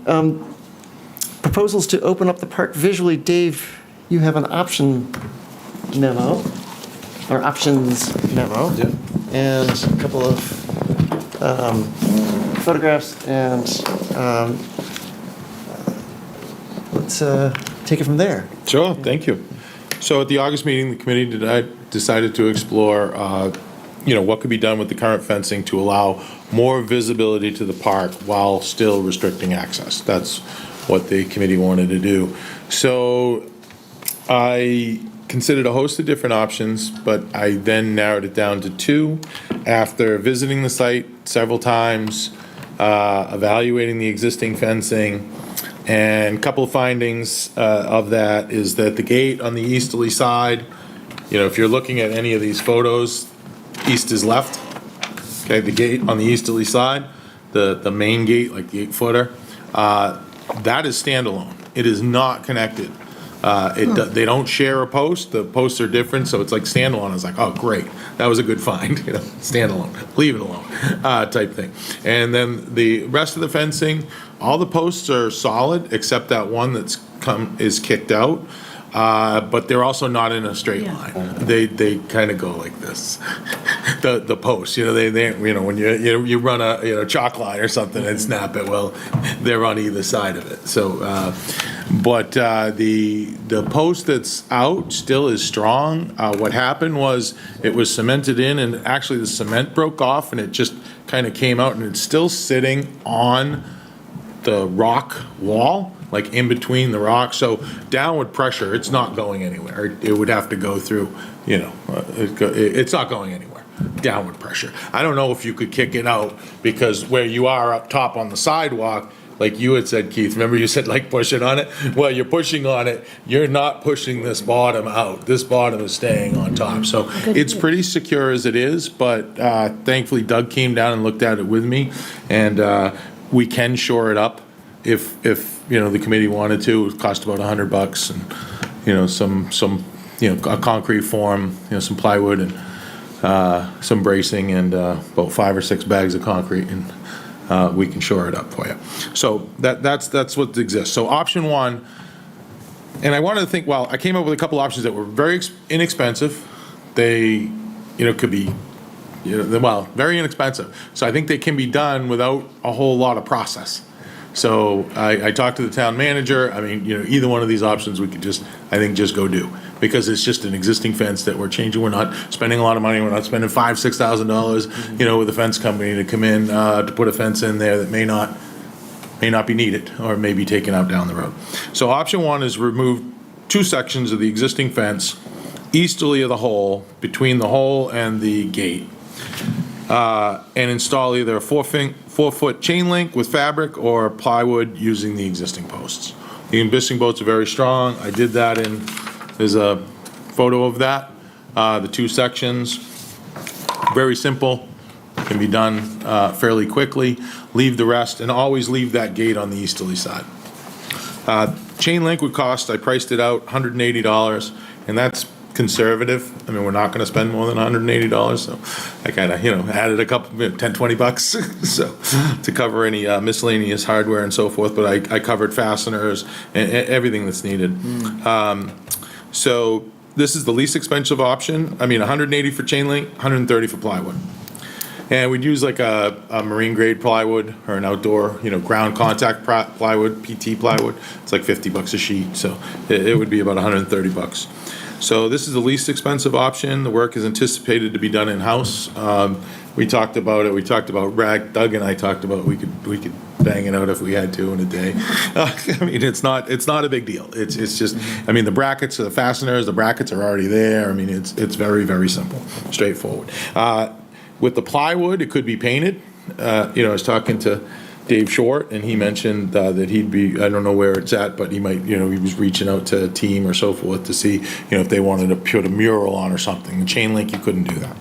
Proposals to open up the park visually. Dave, you have an option memo, or options memo. Yeah. And a couple of photographs, and let's take it from there. Sure, thank you. So at the August meeting, the committee decided to explore, what could be done with the current fencing to allow more visibility to the park while still restricting access. That's what the committee wanted to do. So I considered a host of different options, but I then narrowed it down to 2 after visiting the site several times, evaluating the existing fencing. And a couple of findings of that is that the gate on the easterly side, if you're looking at any of these photos, east is left. Okay, the gate on the easterly side, the main gate, like the 8-footer, that is standalone. It is not connected They don't share a post. The posts are different, so it's like standalone. I was like, oh, great. That was a good find, standalone, leave it alone, type thing. And then the rest of the fencing, all the posts are solid except that one is kicked out. But they're also not in a straight line. They kind of go like this. The posts, they when you run a chalk line or something and snap it, well, they're on either side of it. So, but the post that's out still is strong. What happened was it was cemented in, and actually the cement broke off, and it just kind of came out, and it's still sitting on the rock wall, like in between the rocks. So downward pressure, it's not going anywhere. It would have to go through, it's not going anywhere. Downward pressure. I don't know if you could kick it out, because where you are up top on the sidewalk, like you had said, Keith, remember you said like pushing on it? Well, you're pushing on it. You're not pushing this bottom out. This bottom is staying on top. So it's pretty secure as it is, but thankfully Doug came down and looked at it with me, and we can shore it up if the committee wanted to. It cost about $100, and some a concrete form, some plywood, and some bracing, and about 5 or 6 bags of concrete, and we can shore it up for you. So that's what exists. So option one, and I wanted to think. Well, I came up with a couple options that were very inexpensive. They could be very inexpensive. So I think they can be done without a whole lot of process. So I talked to the town manager. I mean, either one of these options we could just go do, because it's just an existing fence that we're changing. We're not spending a lot of money. We're not spending $5,000-$6,000, with a fence company to come in to put a fence in there that may not be needed or may be taken out down the road. So option one is remove 2 sections of the existing fence easterly of the hole, between the hole and the gate, and install either a 4-foot chain link with fabric or plywood using the existing posts. The existing bolts are very strong. I did that there's a photo of that. The 2 sections, very simple, can be done fairly quickly. Leave the rest, and always leave that gate on the easterly side. Chain link would cost, I priced it out, $180, and that's conservative. I mean, we're not going to spend more than $180, so I kind of, added a couple, $10-20, so to cover any miscellaneous hardware and so forth. But I covered fasteners and everything that's needed. So this is the least expensive option. I mean, $180 for chain link, $130 for plywood. And we'd use like a marine grade plywood or an outdoor, ground contact plywood, PT plywood. It's like $50 a sheet, so it would be about $130. So this is the least expensive option. The work is anticipated to be done in-house. We talked about it. We talked about Doug and I talked about we could bang it out if we had to in a day. I mean, it's not a big deal. It's just, I mean, the brackets, the fasteners, the brackets are already there. I mean, it's very, very simple, straightforward. With the plywood, it could be painted. I was talking to Dave Short, and he mentioned that he'd be, I don't know where it's at, but he might, he was reaching out to a team or so forth to see, if they wanted to put a mural on or something. The chain link, you couldn't do that.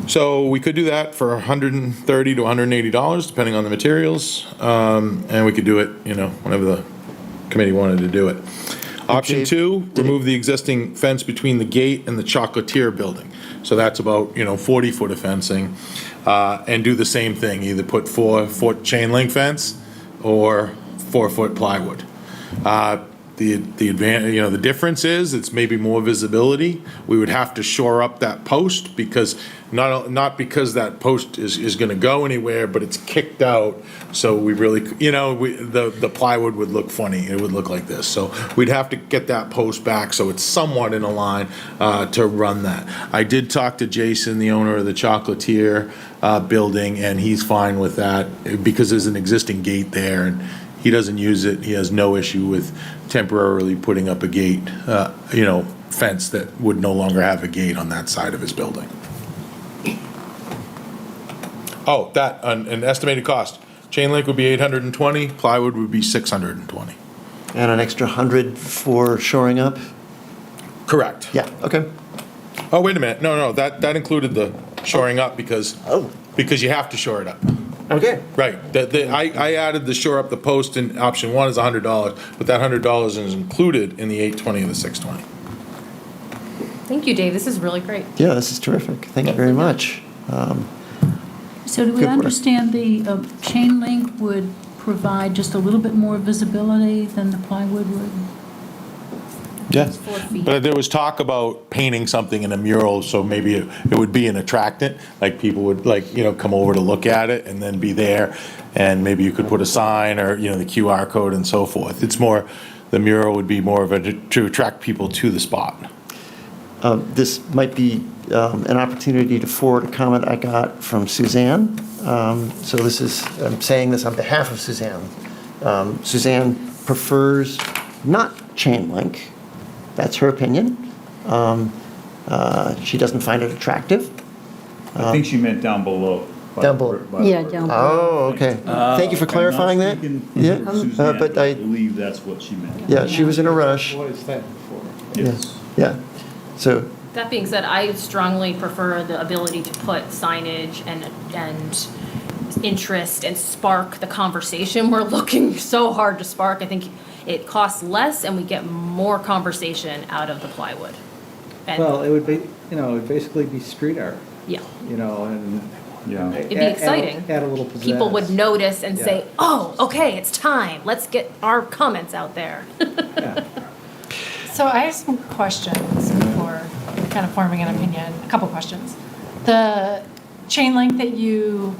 So we could do that for $130 to $180, depending on the materials, and we could do it, whenever the committee wanted to do it. Option 2, remove the existing fence between the gate and the chocolatier building. So that's about, 40 foot of fencing, and do the same thing, either put 4-foot chain link fence or 4-foot plywood. The difference is it's maybe more visibility. We would have to shore up that post, because not because that post is going to go anywhere, but it's kicked out. So we really, the plywood would look funny. It would look like this. So we'd have to get that post back so it's somewhat in a line to run that. I did talk to Jason, the owner of the Chocolatier building, and he's fine with that because there's an existing gate there, and he doesn't use it. He has no issue with temporarily putting up a gate, fence that would no longer have a gate on that side of his building. Oh, an estimated cost. Chain link would be $820, plywood would be $620. And an extra 100 for shoring up? Correct. Yeah, okay. Oh, wait a minute. No, that included the shoring up because you have to shore it up. Okay. Right, I added the shore up the post in option one is $100, but that $100 is included in the 820 and the 620. Thank you, Dave. This is really great. Yeah, this is terrific. Thank you very much. So do we Good work. understand the chain link would provide just a little bit more visibility than the plywood would? Yeah, 4 feet. but there was talk about painting something in a mural, so maybe it would be an attractant, like people would come over to look at it and then be there, and maybe you could put a sign or, the QR code and so forth. It's more, the mural would be more of to attract people to the spot. This might be an opportunity to forward a comment I got from Suzanne. So I'm saying this on behalf of Suzanne. Suzanne prefers not chain link. That's her opinion. She doesn't find it attractive. I think she meant down below. Down below. Yeah, down below. Oh, okay. Thank you for clarifying that. Yeah, Suzanne, but but I I, believe that's what she meant. yeah, she was in a rush. What is that for? Yes. Yeah. So, That being said, I strongly prefer the ability to put signage and interest and spark the conversation we're looking so hard to spark. I think it costs less and we get more conversation out of the plywood. And, Well, it would be, it would basically be street art, yeah, and. Yeah. it'd be exciting. Add a little pizzazz. People would notice and say, Yeah. oh, okay, it's time. Let's get our comments out there. Yeah. So I have some questions before kind of forming an opinion, a couple questions. The chain link that you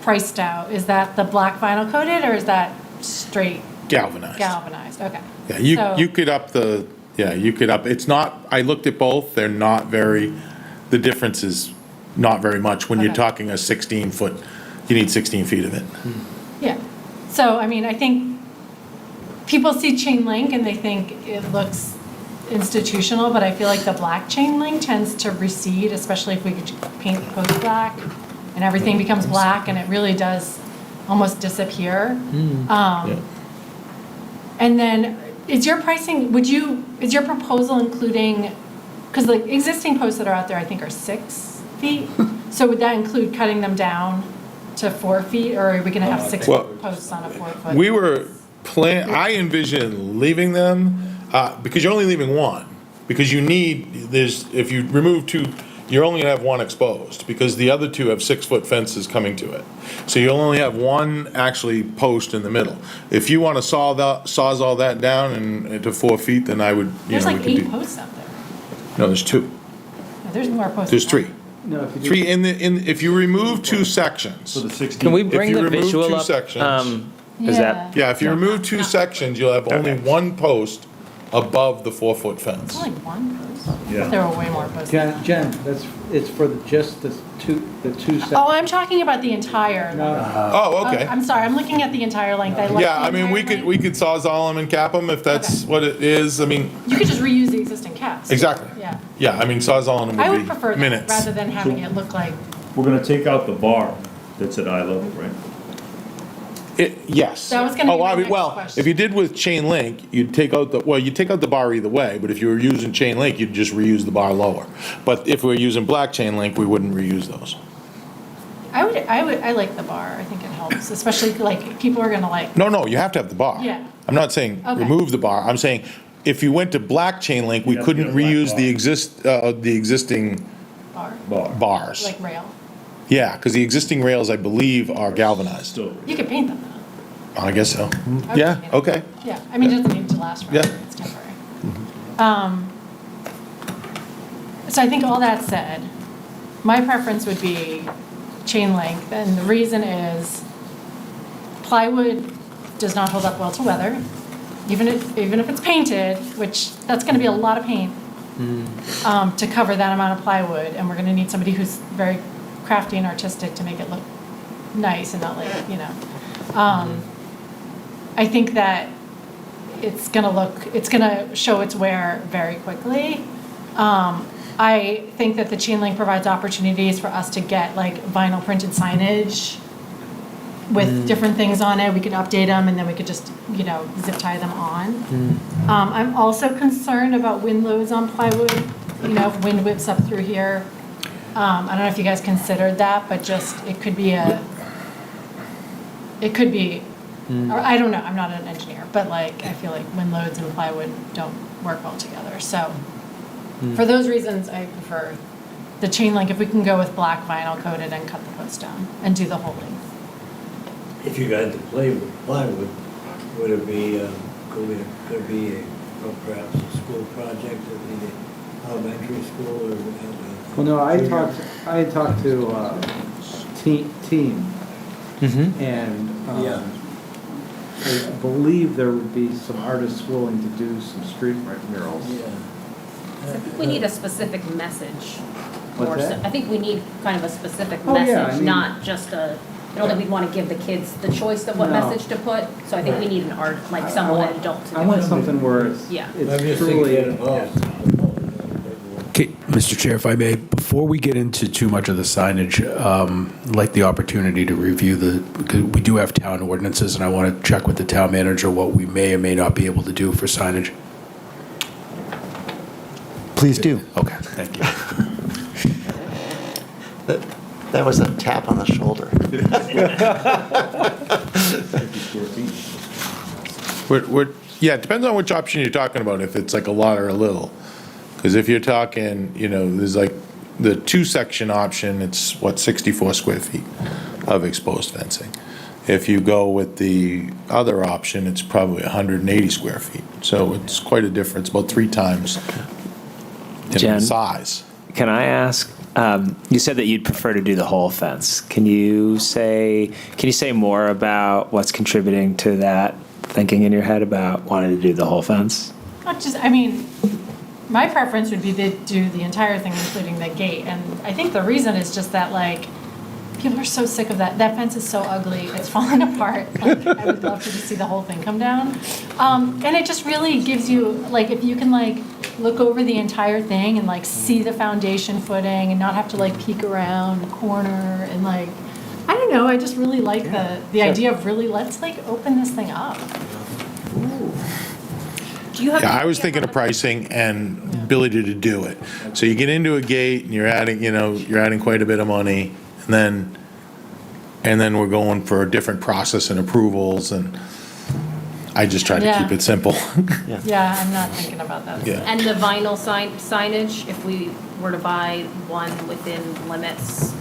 priced out, is that the black vinyl coated or is that straight Galvanized. galvanized? Okay. Yeah, So- you could up it's not, I looked at both, they're not very, the difference is not very much. When you're Okay. talking a 16-foot, you need 16 feet of it. Yeah. So, I mean, I think people see chain link and they think it looks institutional, but I feel like the black chain link tends to recede, especially if we could paint the post black and everything becomes black and it really does almost disappear. And then is your pricing, is your proposal including, because the existing posts that are out there, I think are 6 feet. So would that include cutting them down to 4 feet or are we going to have 6 Well, posts on a 4 foot? We were I envision leaving them, because you're only leaving one. Because if you remove 2, you're only gonna have 1 exposed, because the other 2 have 6-foot fences coming to it. So you'll only have 1 actually post in the middle. If you wanna sawzall that down and to 4 feet, then I would, There's we like could 8 do. posts out there. No, there's 2. No, there's more posts. There's than 3. No, if you do. 3 if you remove 2 sections. So the 16. Can we If bring you the remove visual 2 up? sections. Is that, Yeah, if you remove 2 sections, you'll have only 1 post above the 4-foot It's fence. only 1 post. Yeah. There were way more posts. Jen, it's for just the two sections. Oh, I'm talking about the entire. Oh, okay. I'm sorry, I'm looking at the entire length. I like Yeah, the I mean, entire we length. could sawzall them and cap them if that's what it is. I mean, You could just reuse the existing caps. exactly. Yeah. Yeah, I mean, sawzalling them I would would prefer be that minutes. rather than having it look like, We're gonna take out the bar that's at eye level, right? Yes. That was gonna be Oh, my I mean, next well, question. if you did with chain link, you'd take out you'd take out the bar either way, but if you were using chain link, you'd just reuse the bar lower. But if we were using black chain link, we wouldn't reuse those. I like the bar. I think it helps, especially like people are gonna like, No, you have to have the bar. Yeah. I'm not saying Okay. remove the bar. I'm saying if you went to black chain link, we You'd have to couldn't get a black reuse bar. the existing bar, Bar. bars. like rail. Yeah, because the existing rails, I believe, are galvanized. Still. You could paint them though. I guess so. would Yeah, paint them. okay. Yeah, I mean, it doesn't need to last forever. Yeah. It's temporary. So I think all that said, my preference would be chain link, and the reason is plywood does not hold up well to weather, even if it's painted, which that's gonna be a lot of paint to cover that amount of plywood, and we're gonna need somebody who's very crafty and artistic to make it look nice and not like, I think that it's gonna show its wear very quickly. I think that the chain link provides opportunities for us to get like vinyl printed signage with different things on it. We could update them and then we could just, zip tie them on. I'm also concerned about wind loads on plywood, if wind whips up through here. I don't know if you guys considered that, but just, it could be it could be, or I don't know, I'm not an engineer, but like, I feel like when loads and plywood don't work well together. So for those reasons, I prefer the chain link, if we can go with black vinyl coated and cut the post down and do the whole length. If you got to play with plywood, would it be, could it be perhaps a school project, or the elementary school, or? Well, no, I had talked to team, and Yeah. I believe there would be some artists willing to do some street murals. Yeah. I think we need a specific message. What's more so- that? I think we need kind of a specific Oh, yeah, I message, mean- not just a, I don't think we'd want to give the kids the choice of what No. message to put. So I think we need an art, like I someone, want- an adult to do I want it. something where it's Yeah. I'm it's just thinking truly. get involved. Okay, Mr. Chair, if I may, before we get into too much of the signage, I'd like the opportunity to review because we do have town ordinances, and I want to check with the town manager what we may or may not be able to do for signage. Please do. Okay, thank you. That was a tap on the shoulder. 50 square feet. Yeah, it depends on which option you're talking about, if it's like a lot or a little. Because if you're talking, there's like the two-section option, it's 64 square feet of exposed fencing. If you go with the other option, it's probably 180 square feet. So it's quite a difference, about 3 times in Jen? size. Can I ask, you said that you'd prefer to do the whole fence. Can you say more about what's contributing to that thinking in your head about wanting to do the whole fence? Not just, I mean, my preference would be to do the entire thing, including the gate. And I think the reason is just that, like, people are so sick of that. That fence is so ugly. It's falling apart. Like, I would love to just see the whole thing come down. And it just really gives you, like, if you can, like, look over the entire thing and, like, see the foundation footing and not have to, like, peek around the corner and, like, I don't know. I just really like the idea of really, let's, like, open this thing up. Do you have? Yeah, I an was idea thinking how of to- pricing and ability to do it. So you get into a gate and you're adding quite a bit of money, and then we're going for a different process and approvals, and I just try to Yeah. keep it simple. Yeah, I'm not thinking about that. Yeah. And the vinyl signage, if we were to buy one within limits,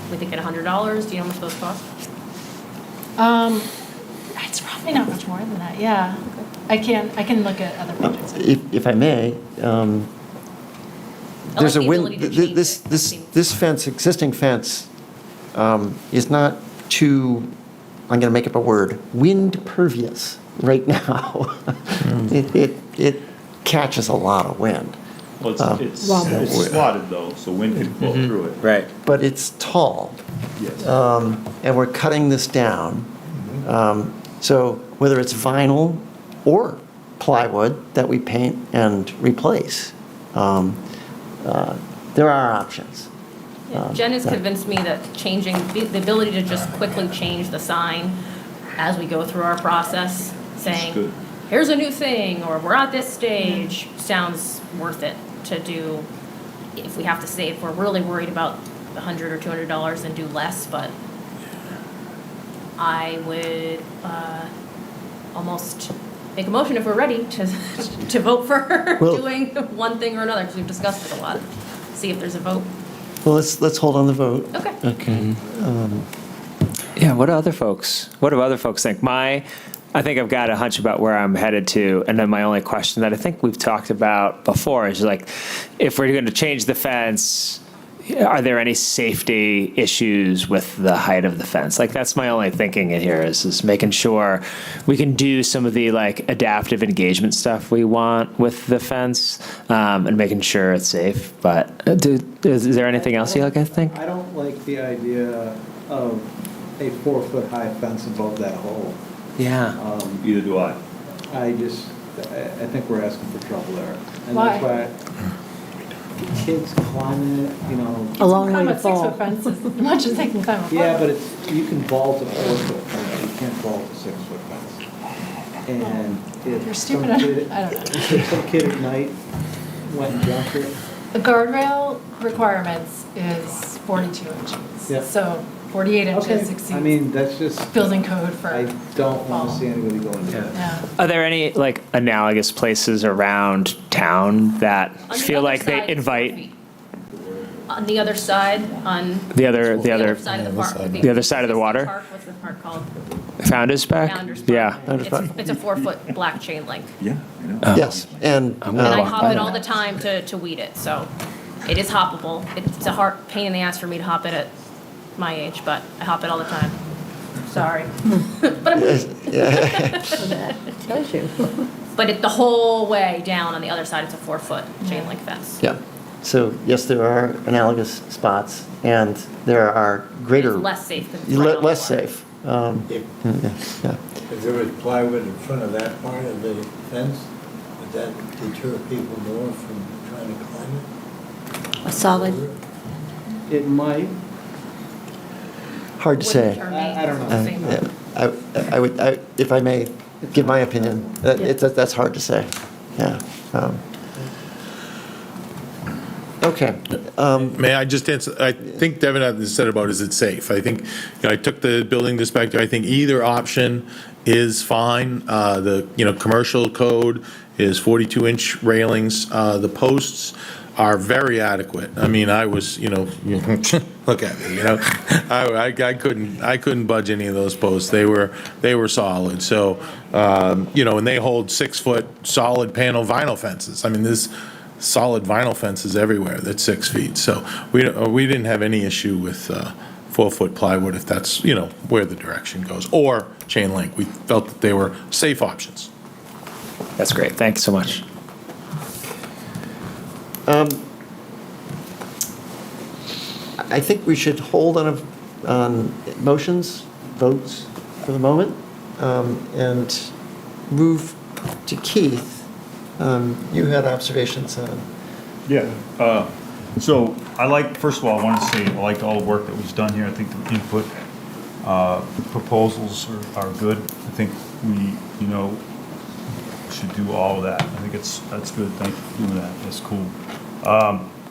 we think at $100, do you know how much those cost? It's probably not much more than that, yeah. I can look at other projects. If I may, there's a the wind, ability to change this, it. That this, seems- this fence, existing fence, is not too, I'm gonna make up a word, wind pervious right now. It catches a lot of wind, Well, it's Wobbles. it's slotted though, so wind can flow through it. Right. but it's tall. Yes. And we're cutting this down. So whether it's vinyl or plywood that we paint and replace, there are options. Jen has convinced me that changing, the ability to just quickly change the sign as we go through our process, saying, good. here's a new thing, or we're at this stage, sounds worth it to do. If we have to save, we're really worried about $100 or $200, then do less, but I would almost make a motion if we're ready to vote for Well- doing one thing or another, because we've discussed it a lot. See if there's a vote. Well, let's hold on the vote. Okay. Okay. Yeah, what do other folks think? I think I've got a hunch about where I'm headed to, and then my only question that I think we've talked about before is like, if we're going to change the fence, are there any safety issues with the height of the fence? Like, that's my only thinking in here is making sure we can do some of the like adaptive engagement stuff we want with the fence, and making sure it's safe. But is there anything else you guys think? I don't like the idea of a 4-foot-high fence above that hole. Yeah. Either do I. I think we're asking for trouble there. And Why? that's why kids climbing it, A long way Climb to a 6-foot fall. fence as much as they can climb a 4-foot. Yeah, but you can vault a 4-foot fence, you can't vault a 6-foot fence. And if You're some stupid. kid, I don't know. if some kid at night went and jumped it, The guardrail requirements is 42 inches. Yeah. So 48 inches Okay. exceeds I mean, that's just, building code for. I don't want fall. to see anybody going down. Yeah. Are there any like analogous places around town that On the feel other like they side, it's 4 invite feet. On the other side, on. the other side of the park. the other side of the water? Park, what's the park called? Founders Back? Founder's Park. Yeah. Founder's Park. It's a 4-foot black chain link. Yeah, I know. Yes, and. I'm And I walk hop by it that. all the time to weed it, so it is hoppable. It's a hard pain in the ass for me to hop it at my age, but I hop it all the time. Sorry. But I'm, That tells you. but the whole way down on the other side, it's a 4-foot chain link fence. Yeah, so yes, there are analogous spots, and there are greater. It's less safe 'cause it's right on the Less water. safe. If Yeah. if there was plywood in front of that part of the fence, would that deter people more from trying to climb it? A solid, It might, Hard to Wouldn't say. turn me I don't know. the same way. I would, if I may give my opinion, that's hard to say. Yeah. Okay. May I just answer, I think Devin had said about is it safe? I think, I took the building inspector, I think either option is fine. Commercial code is 42-inch railings. The posts are very adequate. I mean, I was, look at me, I couldn't budge any of those posts. They were solid. So, and they hold 6-foot solid panel vinyl fences. I mean, there's solid vinyl fences everywhere that's 6 feet. So we didn't have any issue with 4-foot plywood if that's, where the direction goes, or chain link. We felt that they were safe options. That's great. Thanks so much. I think we should hold on motions, votes for the moment, and move to Keith. You had observations on. Yeah, so first of all, I want to say I liked all the work that was done here. I think the input proposals are good. I think we, should do all of that. I think that's good. Thank you for doing that. That's cool.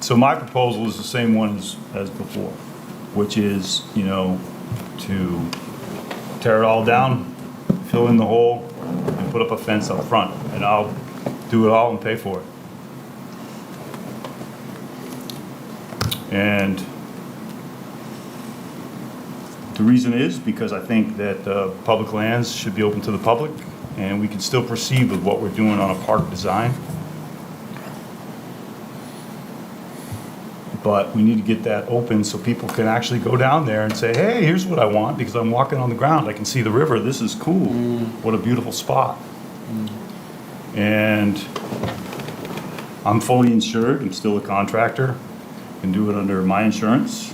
So my proposal is the same one as before, which is, to tear it all down, fill in the hole, and put up a fence up front, and I'll do it all and pay for it. And the reason is because I think that public lands should be open to the public, and we can still proceed with what we're doing on a park design. But we need to get that open so people can actually go down there and say, hey, here's what I want, because I'm walking on the ground. I can see the river. This is cool. What a beautiful spot. And I'm fully insured. I'm still a contractor. Can do it under my insurance.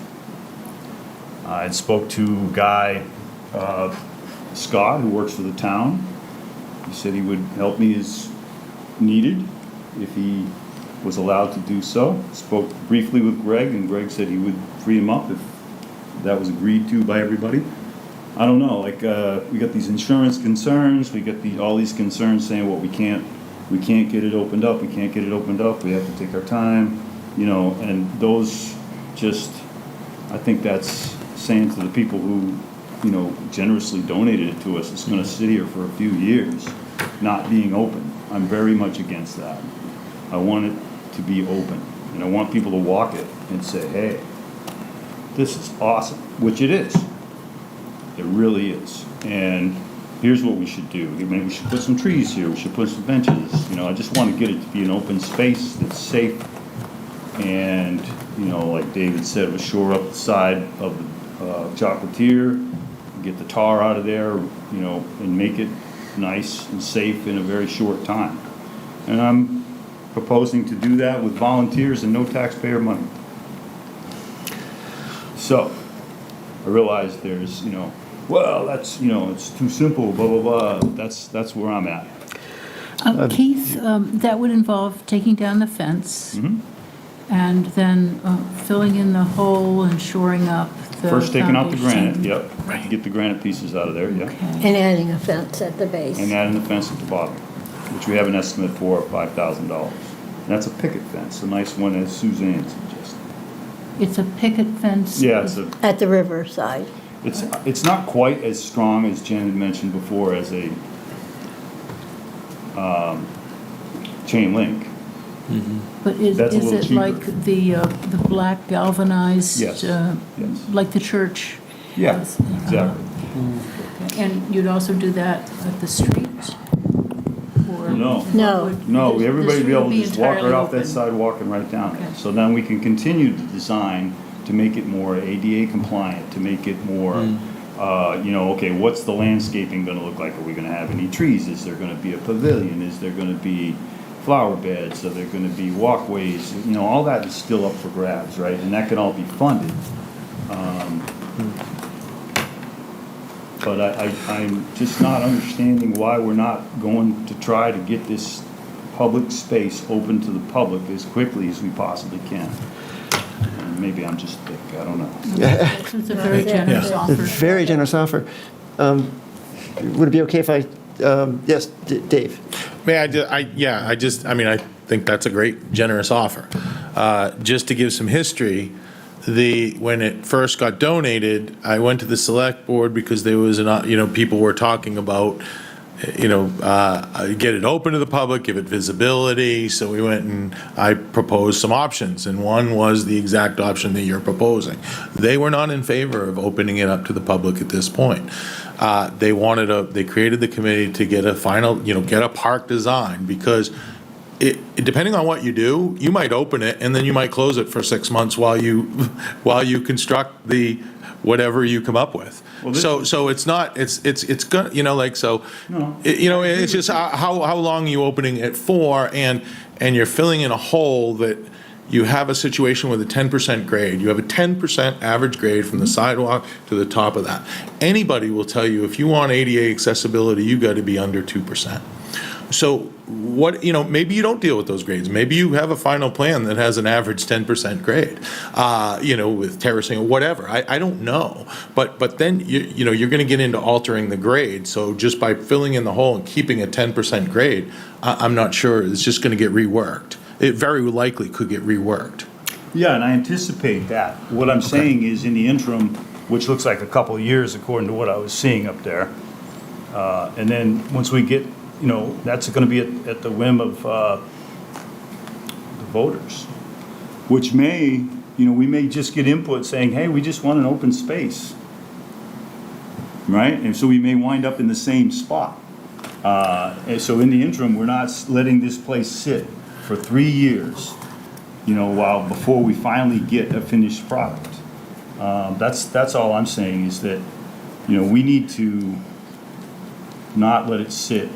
I spoke to a guy, Scott, who works for the town. He said he would help me as needed if he was allowed to do so. Spoke briefly with Greg, and Greg said he would free him up if that was agreed to by everybody. I don't know, we got these insurance concerns, we got all these concerns saying, well, we can't get it opened up, we have to take our time, and those just, I think that's saying to the people who, generously donated it to us, it's gonna sit here for a few years, not being open. I'm very much against that. I want it to be open, and I want people to walk it and say, hey, this is awesome, which it is. It really is. And here's what we should do. Maybe we should put some trees here, we should put some benches. I just want to get it to be an open space that's safe, and, like David said, we'll shore up the side of the chocolatier, get the tar out of there, and make it nice and safe in a very short time. And I'm proposing to do that with volunteers and no taxpayer money. So, I realize there's, well, that's, it's too simple, blah, blah, blah. That's where I'm at. Keith, that would involve taking down the fence and then filling in the hole and shoring up the First taking out the foundation. granite, yep. Get the granite pieces out of there, yeah. Okay. and adding a fence at the base. And adding the fence at the bottom, which we have an estimate for of $5,000. And that's a picket fence, a nice one, as Suzanne suggested. It's a picket fence? Yeah, At the riverside. it's not quite as strong as Jen had mentioned before as a chain link. But is That's a is little it cheaper. like the black galvanized? Yes, yes. Like the church? Yeah, has? exactly. And you'd also do that at the street? Or No. No. would No, the everybody street be able to be just walk right entirely off that open? sidewalk and right down. Okay. So then we can continue the design to make it more ADA compliant, to make it more, okay, what's the landscaping gonna look like? Are we gonna have any trees? Is there gonna be a pavilion? Is there gonna be flower beds? Are there gonna be walkways? All that is still up for grabs, right? And that can all be funded. But I'm just not understanding why we're not going to try to get this public space open to the public as quickly as we possibly can. And maybe I'm just thick, I don't know. It's a very generous A offer. very generous offer. Would it be okay if I, yes, Dave? I think that's a great, generous offer. Just to give some history, when it first got donated, I went to the select board because there was people were talking about, get it open to the public, give it visibility. So we went and I proposed some options, and one was the exact option that you're proposing. They were not in favor of opening it up to the public at this point. They created the committee to get a final, get a park design, because depending on what you do, you might open it and then you might close it for 6 months while you construct the whatever you come up with. Well, So it's not, it's gonna, No. it's just how long are you opening it for, and you're filling in a hole that you have a situation with a 10% grade. You have a 10% average grade from the sidewalk to the top of that. Anybody will tell you, if you want ADA accessibility, you got to be under 2%. So maybe you don't deal with those grades. Maybe you have a final plan that has an average 10% grade, with terracing or whatever. I don't know. But then, you're going to get into altering the grade. So just by filling in the hole and keeping a 10% grade, I'm not sure it's just going to get reworked. It very likely could get reworked. Yeah, and I anticipate that. What I'm saying is, in the interim, which looks like a couple of years according to what I was seeing up there, and then once we get, that's going to be at the whim of the voters, which we may just get input saying, hey, we just want an open space, right? And so we may wind up in the same spot. And so in the interim, we're not letting this place sit for 3 years, before we finally get a finished product. That's all I'm saying, is that, we need to not let it sit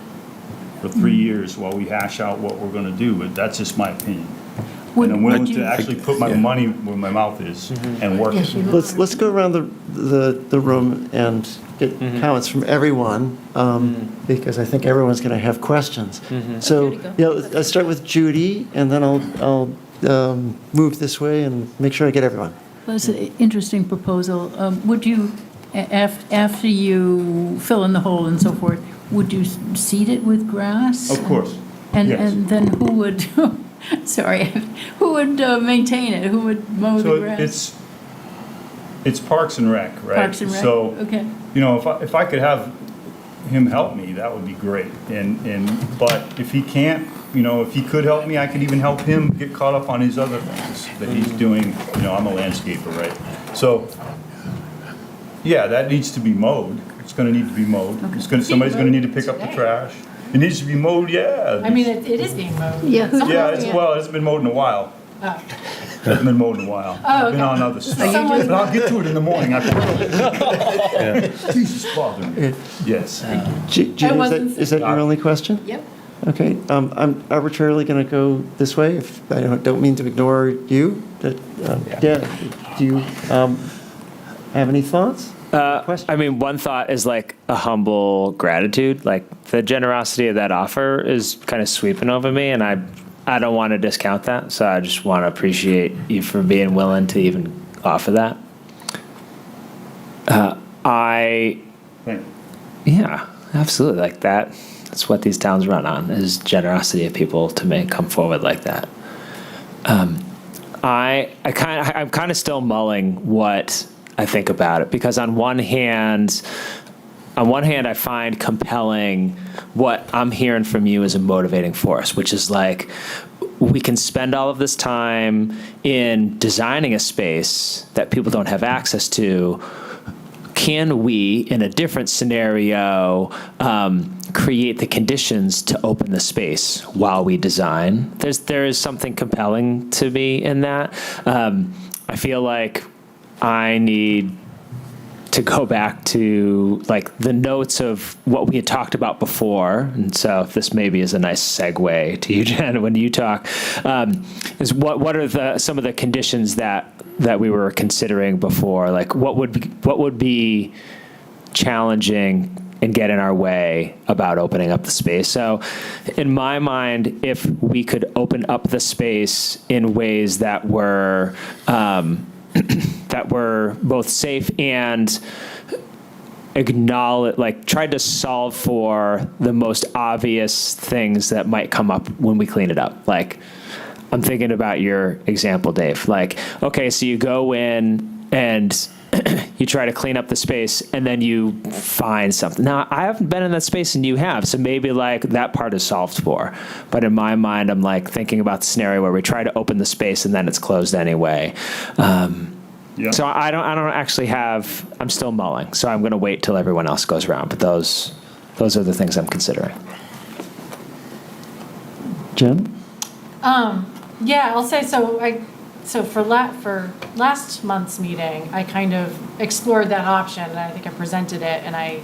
for 3 years while we hash out what we're gonna do, but that's just my opinion. And I'm willing to actually put my money where my mouth is and work Yes, it. you Let's go around the room and get comments from everyone, because I think everyone's going to have questions. So, let's start with Judy, and then I'll move this way and make sure I get everyone. That's an interesting proposal. Would you, after you fill in the hole and so forth, would you seed it with grass? Of course, And yes. and then who would, sorry, who would maintain it? Who would mow the So grass? it's Parks and Rec, right? Parks and Rec, So, okay. if I could have him help me, that would be great. But if he can't, if he could help me, I could even help him get caught up on his other things that he's doing. I'm a landscaper, right? So, yeah, that needs to be mowed. It's gonna need to be mowed. Somebody's gonna need to pick up the trash. It needs to be mowed, yeah. I mean, it is being mowed. Yeah, who's Yeah, Someone's- it hasn't been mowed in a while. Oh. Hasn't been mowed in a while. Oh, Been okay. on other stuff. Someone's- But I'll get to it in the morning, I promise. Jesus, bother me. Yes. Judy, wasn't is that your only question? Yep. Okay, I'm arbitrarily going to go this way. If I don't mean to ignore you. Yeah. Do you have any thoughts? Question? One thought is like a humble gratitude. Like the generosity of that offer is kind of sweeping over me, and I don't want to discount that. So I just want to appreciate you for being willing to even offer that. Yeah, absolutely. Like that. That's what these towns run on, is generosity of people to come forward like that. I'm kind of still mulling what I think about it, because on one hand, I find compelling what I'm hearing from you as a motivating force, which is like, we can spend all of this time in designing a space that people don't have access to. Can we, in a different scenario, create the conditions to open the space while we design? There is something compelling to me in that. I feel like I need to go back to like the notes of what we had talked about before. And so if this maybe is a nice segue to you, Jen, when you talk, is what are some of the conditions that we were considering before? Like what would be challenging and get in our way about opening up the space? So in my mind, if we could open up the space in ways that were that were both safe and tried to solve for the most obvious things that might come up when we clean it up. Like, I'm thinking about your example, Dave. Like, okay, so you go in and you try to clean up the space and then you find something. Now, I haven't been in that space and you have, so maybe like that part is solved for. But in my mind, I'm like thinking about the scenario where we try to open the space and then it's closed anyway. So I don't actually have, I'm still mulling. So I'm going to wait till everyone else goes around. But those are the things I'm considering. Jen? Yeah, I'll say, so for last month's meeting, I kind of explored that option, and I think I presented it, and I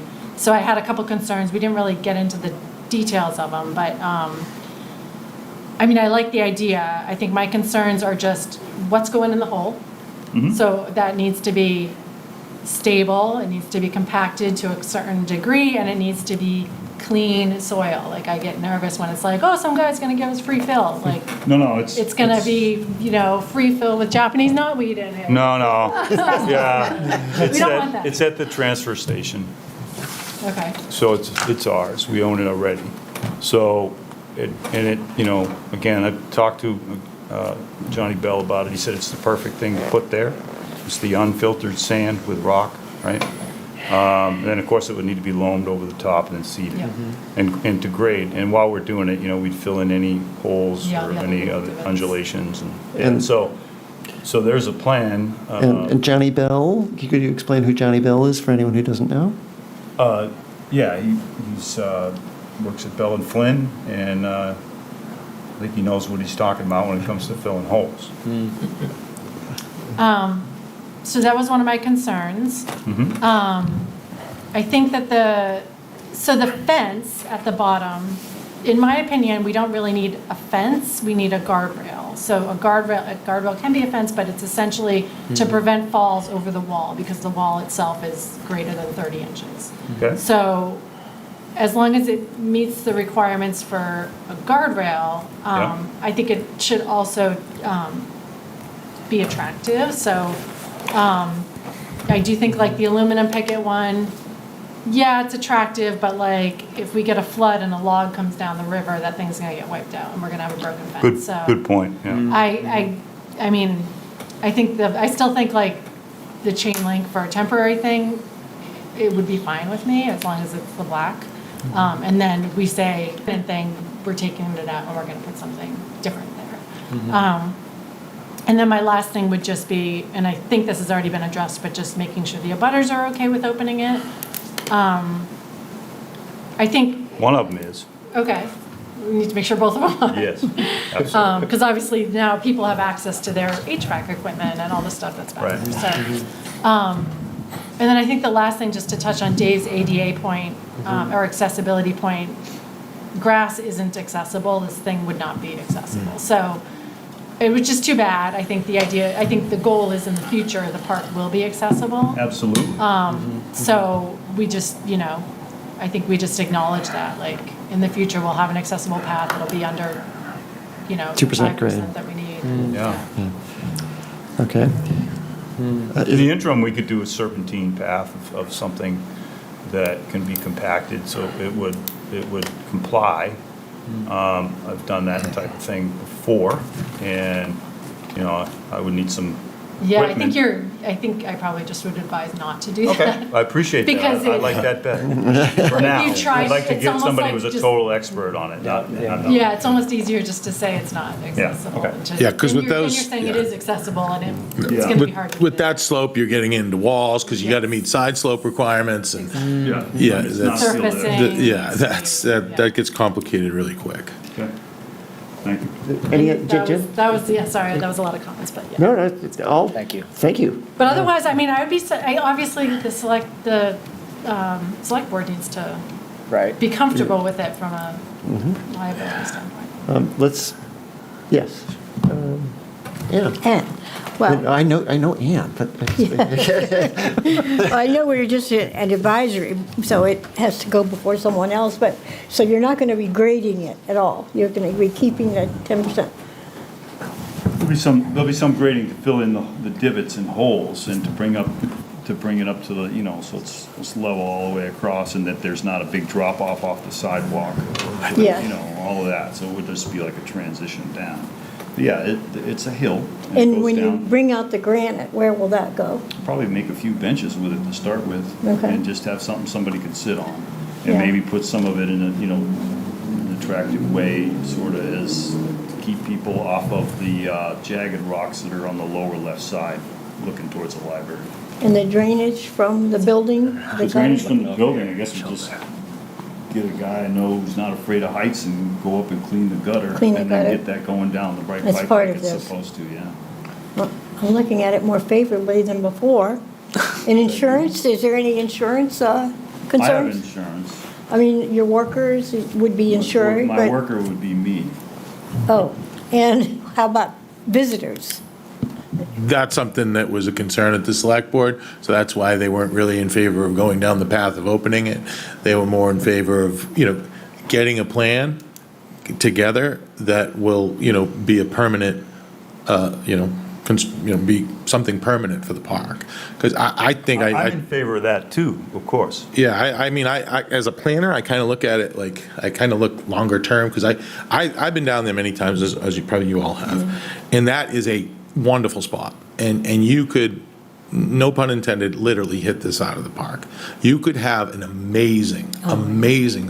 had a couple concerns. We didn't really get into the details of them, but, I mean, I like the idea. I think my concerns are just what's going in the hole. Mm-hmm. So that needs to be stable, it needs to be compacted to a certain degree, and it needs to be clean soil. Like, I get nervous when it's like, oh, some guy's gonna give us free fill. Like, No, it's gonna be, free fill with Japanese knotweed in it. No, yeah. We don't want that. It's at the transfer station, Okay, so it's ours. We own it already. So, again, I talked to Johnny Bell about it. He said it's the perfect thing to put there. It's the unfiltered sand with rock, right? And then, of course, it would need to be loamed over the top and then seeded Yeah. and to grade. And while we're doing it, we'd fill in any holes Yeah, or yeah, any the other divots. undulations. And And- so there's a plan. And Johnny Bell, could you explain who Johnny Bell is for anyone who doesn't know? Yeah, he's works at Bell and Flynn, and I think he knows what he's talking about when it comes to filling holes. so that was one of my concerns. Mhm. I think that the fence at the bottom, in my opinion, we don't really need a fence, we need a guardrail. So a guardrail can be a fence, but it's essentially to prevent falls over the wall, because the wall itself is greater than 30 inches. Okay? So as long as it meets the requirements for a guardrail, Yeah. I think it should also be attractive. So I do think like the aluminum picket one, yeah, it's attractive, but like if we get a flood and a log comes down the river, that thing's gonna get wiped out and we're gonna have a broken fence. So Good point, yeah. I mean, I still think like the chain link for a temporary thing, it would be fine with me as long as it's the black. And then we say, thing, we're taking it out and we're gonna put something different there. And then my last thing would just be, and I think this has already been addressed, but just making sure the abutters are okay with opening it. I think, One of them is, okay, we need to make sure both of them are. yes, absolutely. Because obviously now people have access to their HVAC equipment and all the stuff that's back Right. there. So, and then I think the last thing, just to touch on Dave's ADA point, or accessibility point, grass isn't accessible, this thing would not be accessible. So it was just too bad. I think the goal is in the future, the park will be accessible. Absolutely. So we just, I think we just acknowledge that, like, in the future, we'll have an accessible path, it'll be under, 2% grade. 5% that we need. Yeah. Okay. In the interim, we could do a serpentine path of something that can be compacted, so it would comply. I've done that type of thing before, and you know, I would need some Yeah, equipment. I think I probably just would advise not to do Okay, that. I appreciate that. Because I it- like that better. For now, you try- I'd like to it's get almost somebody like who's a just- total expert on it, not. Yeah, it's almost easier just to say it's not accessible. okay. than to- Yeah, 'cause then with you're- then those- you're saying it yeah. is accessible and it's Yeah. gonna be hard to do. With that slope, you're getting into walls, because you got to meet side slope requirements, and, yeah, It's not that's, still there. Surfacing. yeah, that gets complicated really quick. Okay, thank you. Any, That was, yeah, sorry, that was a lot of comments, but yeah. No, no, it's all. Thank you. Thank you. But otherwise, I mean, I would be, obviously, the select board needs to Right. be comfortable with it from a liability standpoint. Let's, yes. Ann. And, well, I know Ann, but. I know we're just an advisory, so it has to go before someone else, but, so you're not going to be grading it at all? You're going to be keeping the 10%? There'll be some grading to fill in the divots and holes and to bring it up to the, you know, so it's level all the way across and that there's not a big drop off the sidewalk. Or, Yeah. you know, all of that, so it would just be like a transition down. But yeah, it's a hill. It And goes when you down. bring out the granite, where will that go? Probably make a few benches with it to start with. Okay. And just have something somebody could sit on. And Yeah. maybe put some of it in a, you know, an attractive way, sort of as to keep people off of the jagged rocks that are on the lower left side, looking towards the library. And the drainage from the building? The drainage from the building, I guess we just get a guy I know who's not afraid of heights and go up and clean the gutter. Clean the And then gutter. get that going down the right That's pipe part like of it's this. supposed to, yeah. Well, I'm looking at it more favorably than before. And insurance, is there any insurance I have concerns? insurance. I mean, your workers would be insured, My but, worker would be me. oh, and how about visitors? That's something that was a concern at the select board, so that's why they weren't really in favor of going down the path of opening it. They were more in favor of, you know, getting a plan together that will, you know, be a permanent, be something permanent for the park. Because I think I'm in favor of that too, of course. yeah, I mean, I as a planner, I kind of look at it like, I kind of look longer term, because I've been down there many times, as you all have, and that is a wonderful spot, and you could, no pun intended, literally hit this out of the park. You could have an amazing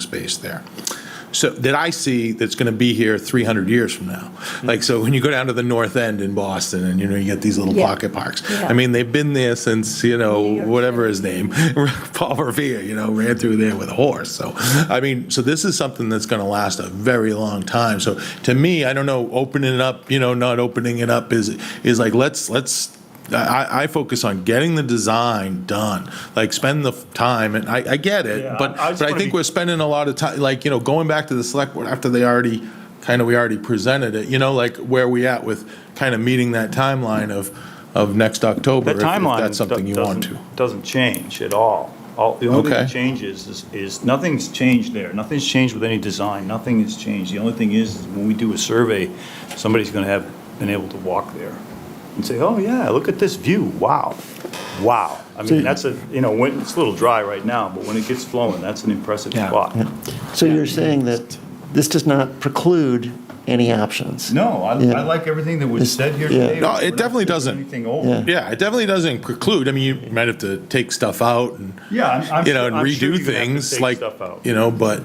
space there. So that I see that's going to be here 300 years from now. Like, so when you go down to the North End in Boston and, you know, you get these little Yeah. pocket parks. Yeah. I mean, they've been there since, you know, New York whatever his name, Paul Revere, you know, ran through there with a horse. So, I mean, so this is something that's going to last a very long time. So to me, I don't know, opening it up, you know, not opening it up is like, let's I focus on getting the design done, like spend the time, and I get it, Yeah, but I just I wanna think be- we're spending a lot of time, like, you know, going back to the select board after we already presented it, you know, like where we at with kind of meeting that timeline of next October, That if timeline that's something you want to. doesn't change at all. The only thing Okay. that changes is nothing's changed there. Nothing's changed with any design. Nothing has changed. The only thing is when we do a survey, somebody's going to have been able to walk there and say, oh, yeah, look at this view. Wow. Wow. I mean, that's when it's a little dry right now, but when it gets flowing, that's an impressive spot. So you're saying that this does not preclude any options? No, I Yeah. like everything that was It's- said here yeah. today. No, We're it not definitely taking doesn't. Anything over. Yeah. Yeah, it definitely doesn't preclude. I mean, you might have to take stuff out and, Yeah, I'm you know, and I'm sure redo you're gonna have to things, take like, stuff out. you know, but.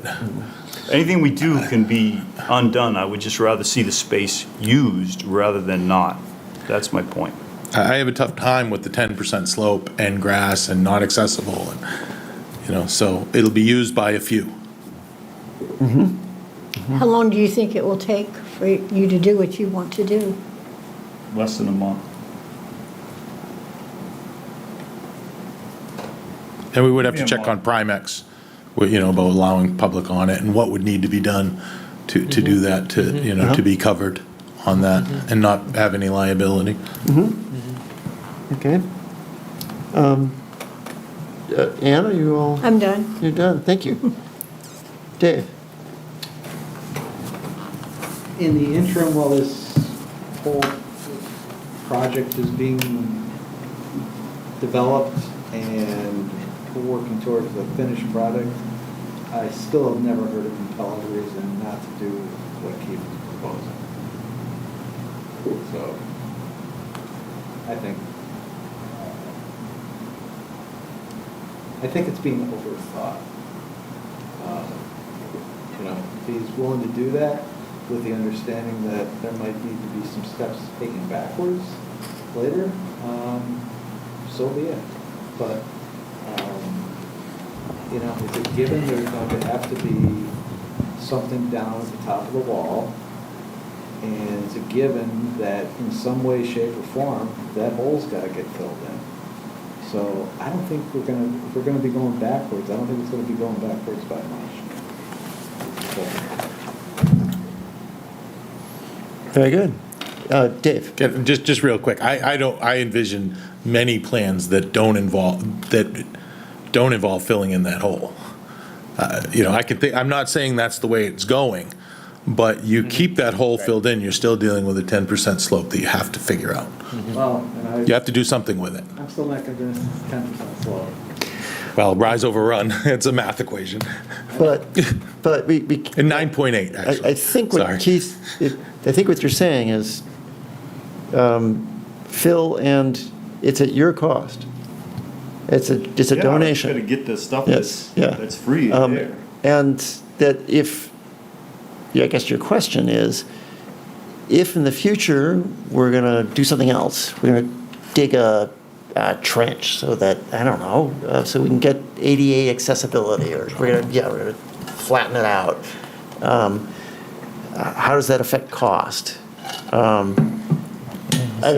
Anything we do can be undone. I would just rather see the space used rather than not. That's my point. I have a tough time with the 10% slope and grass and not accessible, and, you know, so it'll be used by a few. How long do you think it will take for you to do what you want to do? Less than a month. And we would have to Yeah, check Mark. on Primex, you know, about allowing public on it and what would need to be done to do that, to, you know, to be covered on that and not have any liability. Okay. Ann, are you all? I'm done. You're done, thank you. Dave? In the interim, while this whole project is being developed and we're working towards the finished product, I still have never heard a compelling reason not to do what Keith is proposing. So, I think it's being overthought. You know, if he's willing to do that with the understanding that there might need to be some steps taken backwards later, so be it. But, you know, it's a given there's going to have to be something down at the top of the wall. And it's a given that in some way, shape, or form, that hole's got to get filled in. So I don't think if we're gonna be going backwards, I don't think it's gonna be going backwards by much. Very good. Dave? Just real quick, I envision many plans that don't involve filling in that hole. You know, I'm not saying that's the way it's going, but you keep that hole filled in, you're still dealing with a 10% slope that you have to figure out. Well, and You have to do something with it. I'm still not convinced it's 10% slow. Well, rise over run, it's a math equation. But we And 9.8, actually. I think what Sorry. Keith, I think what you're saying is, fill and it's at your cost. It's a donation. Got to get the stuff Yes, yeah. that's free there. And that I guess your question is, if in the future we're going to do something else, we're going to dig a trench so that, I don't know, so we can get ADA accessibility, or we're going to flatten it out. How does that affect cost? I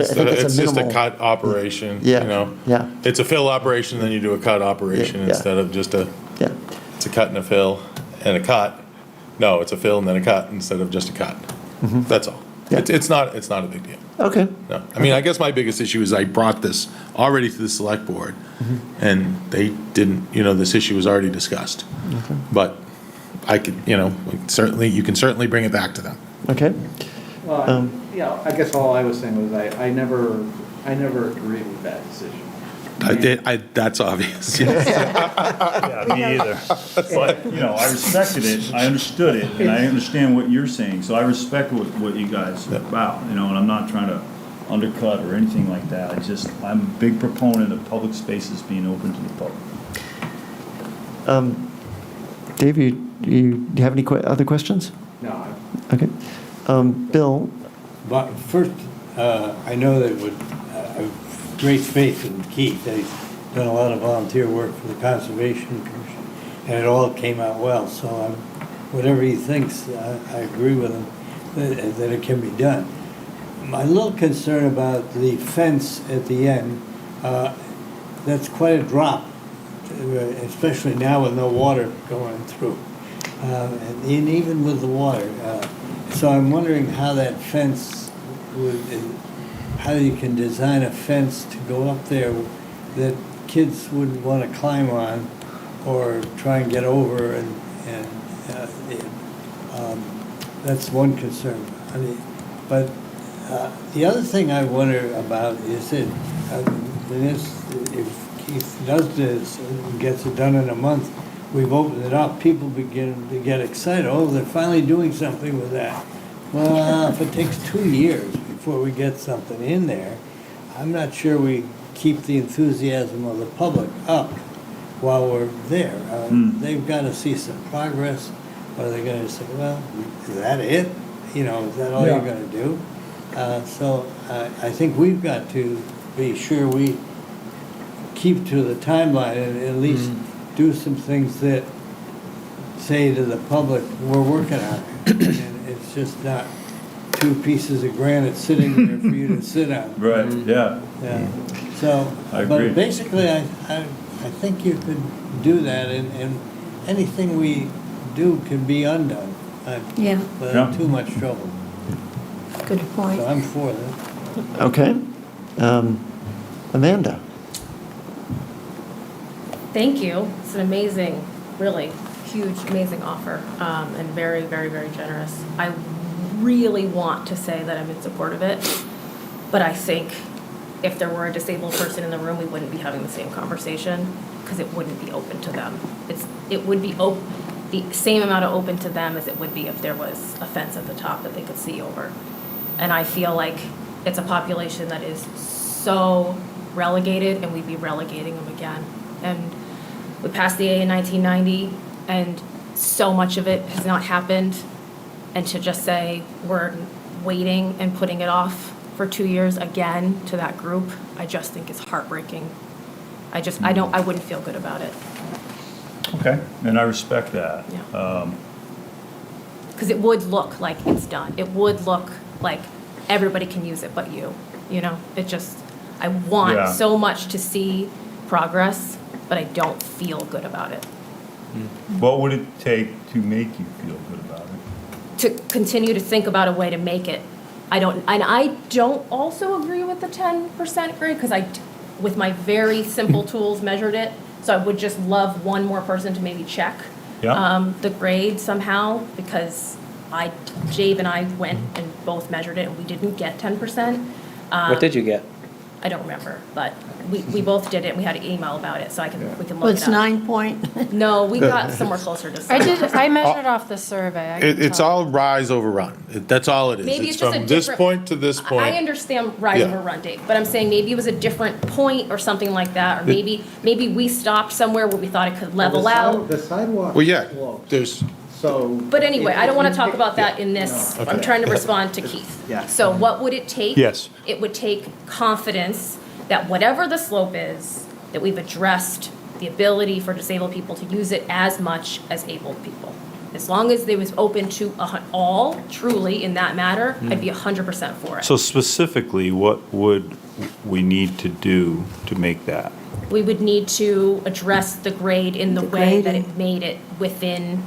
think it's It's just a minimal. cut operation, Yeah, you know? yeah. It's a fill operation, then you do a cut operation Yeah. instead of just Yeah. it's a cut and a fill and a cut. No, it's a fill and then a cut instead of just a cut. That's all. Yeah. It's not a big deal. Okay. No. I mean, I guess my biggest issue is I brought this already to the select board, and they didn't, this issue was already discussed. But I could, you can certainly bring it back to them. Okay. Well, I guess all I was saying was I never agree with that decision. That's obvious. Yes. Yeah, me either. But, I respected it, I understood it, and I understand what you're saying, so I respect what you guys are about, and I'm not trying to undercut or anything like that. I'm a big proponent of public spaces being open to the public. Dave, you have any other questions? No. Okay. Bill? But first, I know that with great faith in Keith, that he's done a lot of volunteer work for the Conservation Commission, and it all came out well. So whatever he thinks, I agree with him that it can be done. My little concern about the fence at the end, that's quite a drop, especially now with no water going through, and even with the water. So I'm wondering how that fence how you can design a fence to go up there that kids wouldn't want to climb on or try and get over, and that's one concern. But the other thing I wonder about is that if Keith does this and gets it done in a month, we've opened it up, people begin to get excited. Oh, they're finally doing something with that. Well, if it takes 2 years before we get something in there, I'm not sure we keep the enthusiasm of the public up while we're there. They've got to see some progress, or they're going to say, well, is that it? Is that all you're going to do? So I think we've got to be sure we keep to the timeline and at least do some things that say to the public, we're working on it. And it's just not 2 pieces of granite sitting there for you to sit on. Right, yeah. Yeah. So, I agree. but basically, I think you could do that, and anything we do can be undone. Yeah, Without too much trouble. good point. So I'm for that. Okay. Amanda? Thank you. It's an amazing, really huge, amazing offer, and very, very, very generous. I really want to say that I'm in support of it, but I think if there were a disabled person in the room, we wouldn't be having the same conversation because it wouldn't be open to them. It would be the same amount of open to them as it would be if there was a fence at the top that they could see over. And I feel like it's a population that is so relegated, and we'd be relegating them again. And we passed the A in 1990, and so much of it has not happened. And to just say we're waiting and putting it off for 2 years again to that group, I just think it's heartbreaking. I wouldn't feel good about it. Okay, and I respect that. Yeah. Because it would look like it's done. It would look like everybody can use it but you, I want Yeah. so much to see progress, but I don't feel good about it. What would it take to make you feel good about it? To continue to think about a way to make it. I don't also agree with the 10% grade, because with my very simple tools, measured it. So I would just love one more person to maybe check the grade somehow, because Jave and I went and both measured it, and we didn't get 10%. What did you get? I don't remember, but we both did it, and we had an email about it, so we can look it up. Well, it's 9 point. No, we got somewhere closer to 7. I measured off the survey. I can It's tell. all rise over run. That's all it is. Maybe It's it's just a from this different- point to this point. I understand rise Yeah. over run date, but I'm saying maybe it was a different point or something like that, or maybe we stopped somewhere where we thought it could level out. The sidewalk Well, yeah, slopes, there's, so. But anyway, I don't want to if talk you about that pick- in this, Okay. I'm trying to respond to Keith. Yeah. So what would it take? Yes. It would take confidence that whatever the slope is, that we've addressed the ability for disabled people to use it as much as able people. As long as they was open to all, truly, in that matter, I'd be 100% for it. So specifically, what would we need to do to make that? We would need to address the grade in the way that grading. it made it within,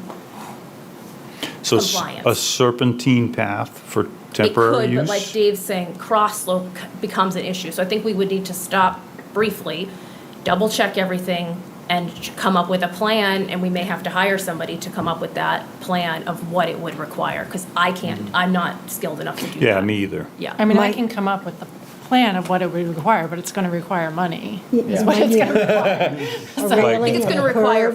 So Compliance. a serpentine path for temporary it could, use? but like Dave's saying, cross slope becomes an issue. So I think we would need to stop briefly, double check everything, and come up with a plan, and we may have to hire somebody to come up with that plan of what it would require, because I can't, I'm not skilled enough to do that. Yeah, me either. Yeah. I mean, I Mike- can come up with the plan of what it would require, but it's going to require money. Is Yeah. what it's going to require. I think it's gonna require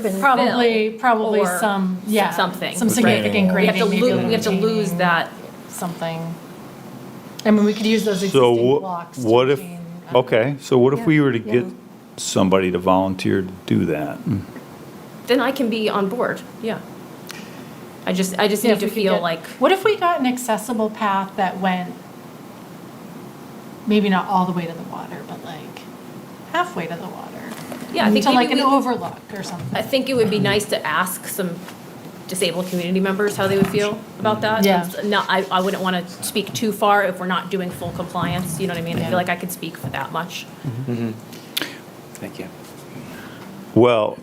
Probably or some, something. some significant We have grading. to maybe we have to lose maintaining that. Something. I mean, we could use those So existing blocks. to what if, maintain, okay, so what if we were to Yeah. get somebody to volunteer to do that? Then I can be on board, yeah. I just Yeah, need if to we could feel get- like, What if we got an accessible path that went, maybe not all the way to the water, but like halfway to the water? yeah, I think To like maybe an we, overlook or something. I think it would be nice to ask some disabled community members how they would feel about that. Yeah. No, I wouldn't want to speak too far if we're not doing full compliance, you know what I mean? I Yeah. feel like I could speak for that much. Thank you. Well,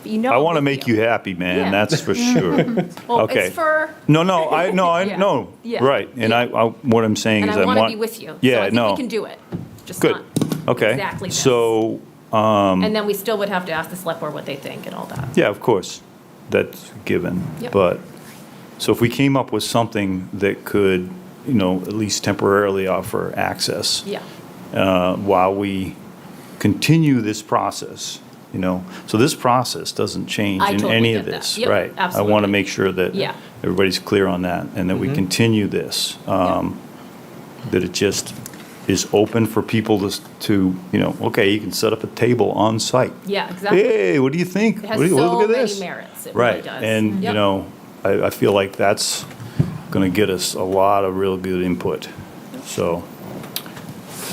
But you know. I want to we make feel. you happy, man, Yeah. that's for sure. Well, Okay. it's for, No, Yeah. no, Yeah. right, and Yeah. what I'm saying and is I I want to want. be with you. So Yeah, I think no. we can do it, just Good, not okay. exactly this. So, And then we still would have to ask the select board what they think and all that. yeah, of course, that's given. Yep. But, so if we came up with something that could, at least temporarily offer access. Yeah. While we continue this process, so this process doesn't change I in totally any get of that. this, Yep, right? I want to absolutely. make sure that Yeah. everybody's clear on that, and that we continue this, that it just is open for people to, okay, you can set up a table on site. Yeah, exactly. Hey, what do you think? It has Look so at many this. merits, it really Right, does. and, Yep. I feel like that's going to get us a lot of real good input. So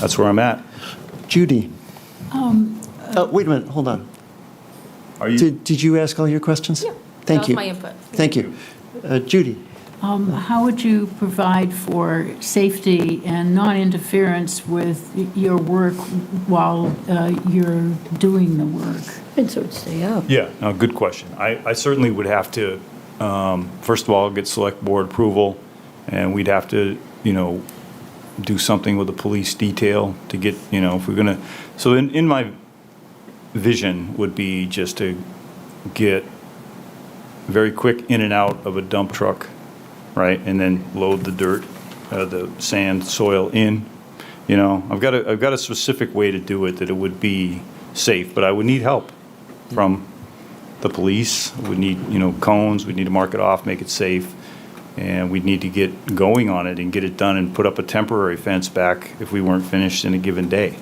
that's where I'm at. Judy? Wait a minute, hold on. Are you? Did you ask all your questions? Yeah, Thank that was you. my input. Thank you. Judy? How would you provide for safety and non-interference with your work while you're doing the work? And so it'd stay up. Yeah, no, good question. I certainly would have to, first of all, get select board approval, and we'd have to, do something with the police detail to get, if we're gonna, so in my vision would be just to get very quick in and out of a dump truck, right? And then load the dirt, the sand, soil in. I've got a specific way to do it that it would be safe, but I would need help from the police. We'd need, cones, we'd need to mark it off, make it safe. And we'd need to get going on it and get it done and put up a temporary fence back if we weren't finished in a given day.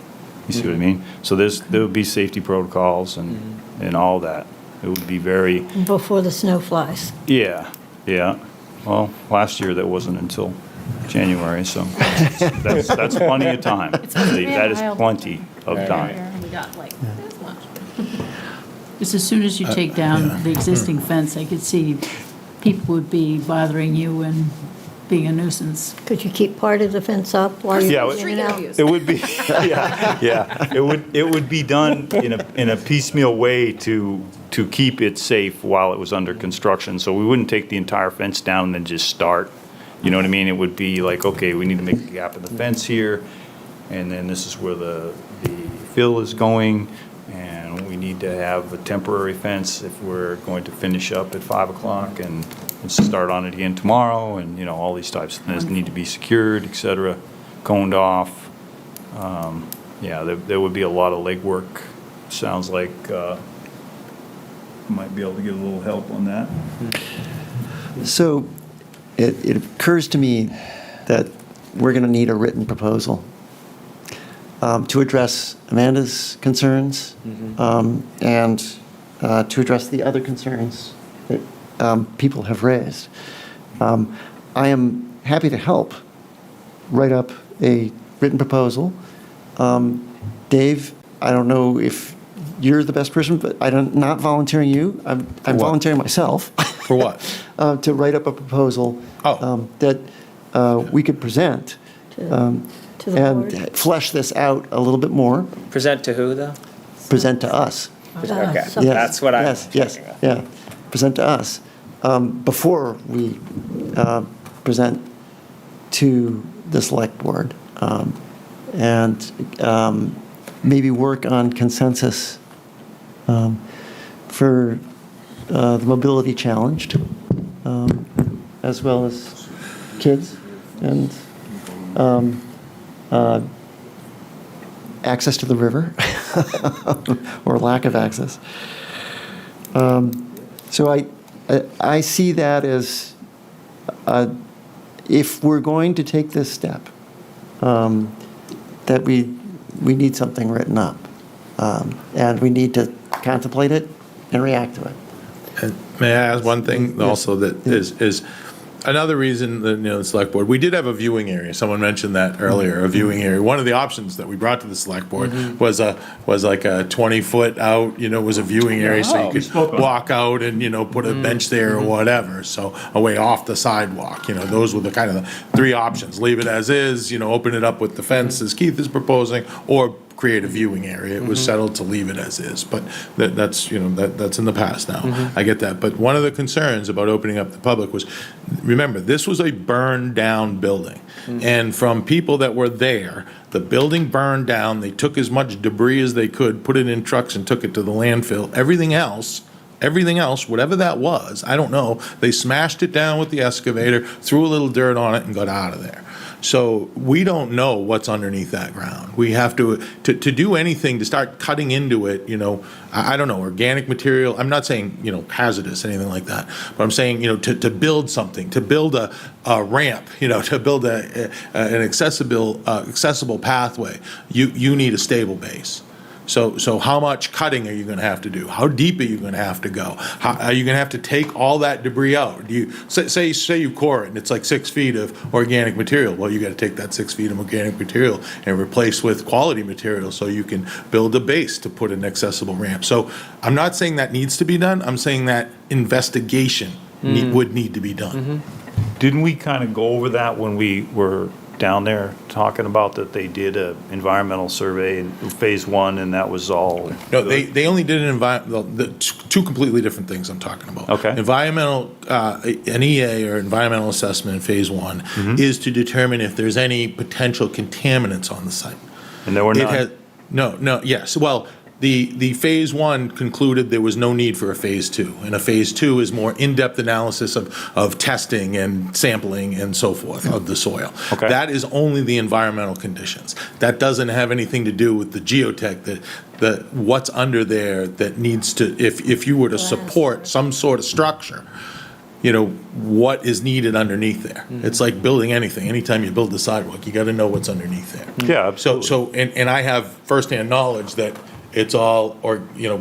You see what I mean? So there would be safety protocols and all that. It would be very, Before the snow flies. yeah. Well, last year that wasn't until January, so that's plenty of time. That is plenty of time. And we got like this much. Because as soon as you take down the existing fence, I could see people would be bothering you and being a nuisance. Could you keep part of the fence up while Yeah, you're in and out? it would be, yeah. It would be done in a piecemeal way to keep it safe while it was under construction. So we wouldn't take the entire fence down and then just start. You know what I mean? It would be like, okay, we need to make a gap in the fence here, and then this is where the fill is going, and we need to have a temporary fence if we're going to finish up at 5 o'clock and start on it again tomorrow, and, you know, all these types of things need to be secured, et cetera, coned off. Yeah, there would be a lot of legwork. Sounds like might be able to get a little help on that. So it occurs to me that we're going to need a written proposal to address Amanda's concerns and to address the other concerns that people have raised. I am happy to help write up a written proposal. Dave, I don't know if you're the best person, but I'm not volunteering you. I'm volunteering myself. For what? To write up a proposal that we could present To the and board? flesh this out a little bit more, Present to who, though? present to us. Okay, so- Yes, that's what I'm yes, yes, talking about. yeah, present to us before we present to the select board, and maybe work on consensus for the mobility challenged, as well as kids and access to the river or lack of access. So I see that as if we're going to take this step, that we need something written up, and we need to contemplate it and react to it. And may I ask one thing also that is another reason that, you know, the select board, we did have a viewing area. Someone mentioned that earlier, a viewing area. One of the options that we brought to the select board was like a 20-foot out, you know, was a viewing area, so you could walk out and, you know, put a bench there or whatever, so away off the sidewalk. You know, those were the kind of the three options. Leave it as is, you know, open it up with the fence as Keith is proposing, or create a viewing area. It was settled to leave it as is, but that's, you know, that's in the past now. I get that. But one of the concerns about opening up the public was, remember, this was a burned down building. And from people that were there, the building burned down, they took as much debris as they could, put it in trucks and took it to the landfill. Everything else, whatever that was, I don't know, they smashed it down with the excavator, threw a little dirt on it and got out of there. So we don't know what's underneath that ground. We have to do anything, to start cutting into it, you know, I don't know, organic material. I'm not saying, you know, hazardous, anything like that. But I'm saying, you know, to build something, to build a ramp, you know, to build an accessible pathway, you need a stable base. So how much cutting are you going to have to do? How deep are you going to have to go? Are you going to have to take all that debris out? Do you say you core it and it's like 6 feet of organic material? Well, you got to take that 6 feet of organic material and replace with quality material so you can build a base to put an accessible ramp. So I'm not saying that needs to be done. I'm saying that investigation would need to be done. Didn't we kind of go over that when we were down there talking about that they did a environmental survey in phase 1 and that was all? No, they only did two completely different things I'm talking about. Okay. Environmental, an EA or environmental assessment in phase 1 is to determine if there's any potential contaminants on the site. And there were none? Yes. Well, the phase 1 concluded there was no need for a phase 2, and a phase 2 is more in-depth analysis of testing and sampling and so forth of the soil. Okay. That is only the environmental conditions. That doesn't have anything to do with the geotech, that what's under there that needs to, if you were to support some sort of structure, what is needed underneath there. It's like building anything. Anytime you build the sidewalk, you got to know what's underneath there. Yeah, absolutely. And I have firsthand knowledge that it's all,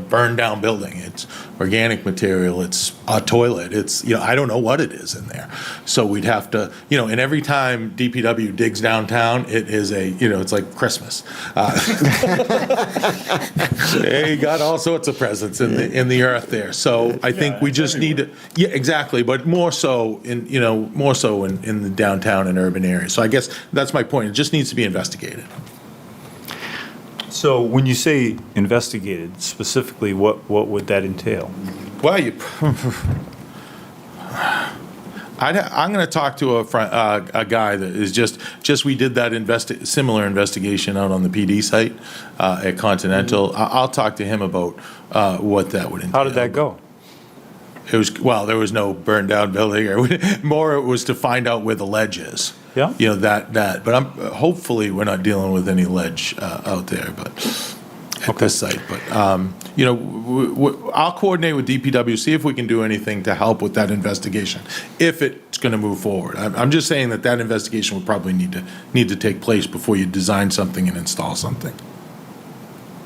burned down building. It's organic material. It's a toilet. It's, I don't know what it is in there. So we'd have to, and every time DPW digs downtown, it is it's like Christmas. They got all sorts of presents in the earth there. So I think we just need to, yeah, exactly. But more so in the downtown and urban areas. So I guess that's my point. It just needs to be investigated. So when you say investigated, specifically, what would that entail? Well, I'm going to talk to a guy that is just we did that similar investigation out on the PD site at Continental. I'll talk to him about what that would entail. How did that go? It was, there was no burned down building, or more it was to find out where the ledge is. Yeah. That. But hopefully we're not dealing with any ledge out there, but at this site. But I'll coordinate with DPW, see if we can do anything to help with that investigation, if it's going to move forward. I'm just saying that investigation would probably need to take place before you design something and install something,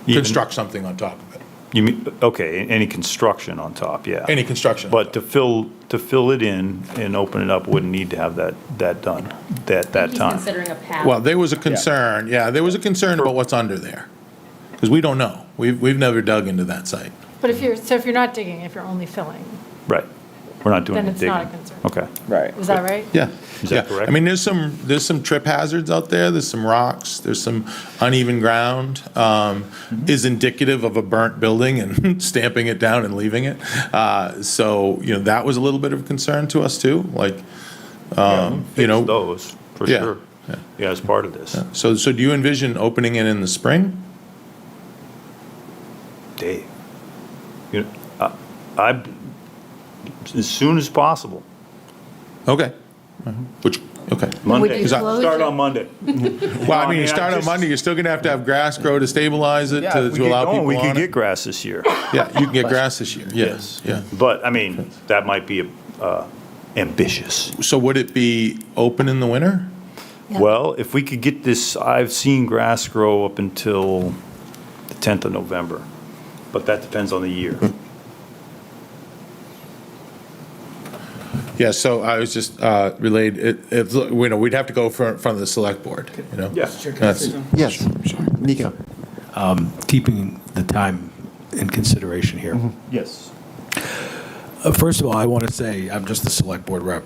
construct something on top of it. You mean, okay, any construction on top, yeah. Any construction. But to fill it in and open it up wouldn't need to have that done that He's time. considering a path. Well, there was a concern, there was a concern about what's under there, because we don't know. We've never dug into that site. But if you're not digging, if you're only filling, Right. We're not doing then the it's digging. not a concern. Okay. Right. Is that right? Yeah. Is that correct? I mean, there's some trip hazards out there. There's some rocks. There's some uneven ground. Is indicative of a burnt building and stamping it down and leaving it. So that was a little bit of concern to us too. Like, Fix those for Yeah. sure. Yeah, as part of this. So do you envision opening it in the spring? Dave, I as soon as possible. Okay. Okay. Monday. you close Start it? on Monday. Well, I mean, you start on Monday. You're still going to have grass grow to stabilize it Yeah, if we to get allow going, people we on could it. get grass this year. Yeah, you can get grass this year. Yes. Yeah. But I mean, that might be ambitious. So would it be open in the winter? Well, if we could get this, I've seen grass grow up until the 10th of November, but that depends on the year. Yeah, so I was just relayed, we'd have to go in front of the select board, Yeah. That's- Yes, Nico. Keeping the time in consideration here. Yes. First of all, I want to say I'm just the select board rep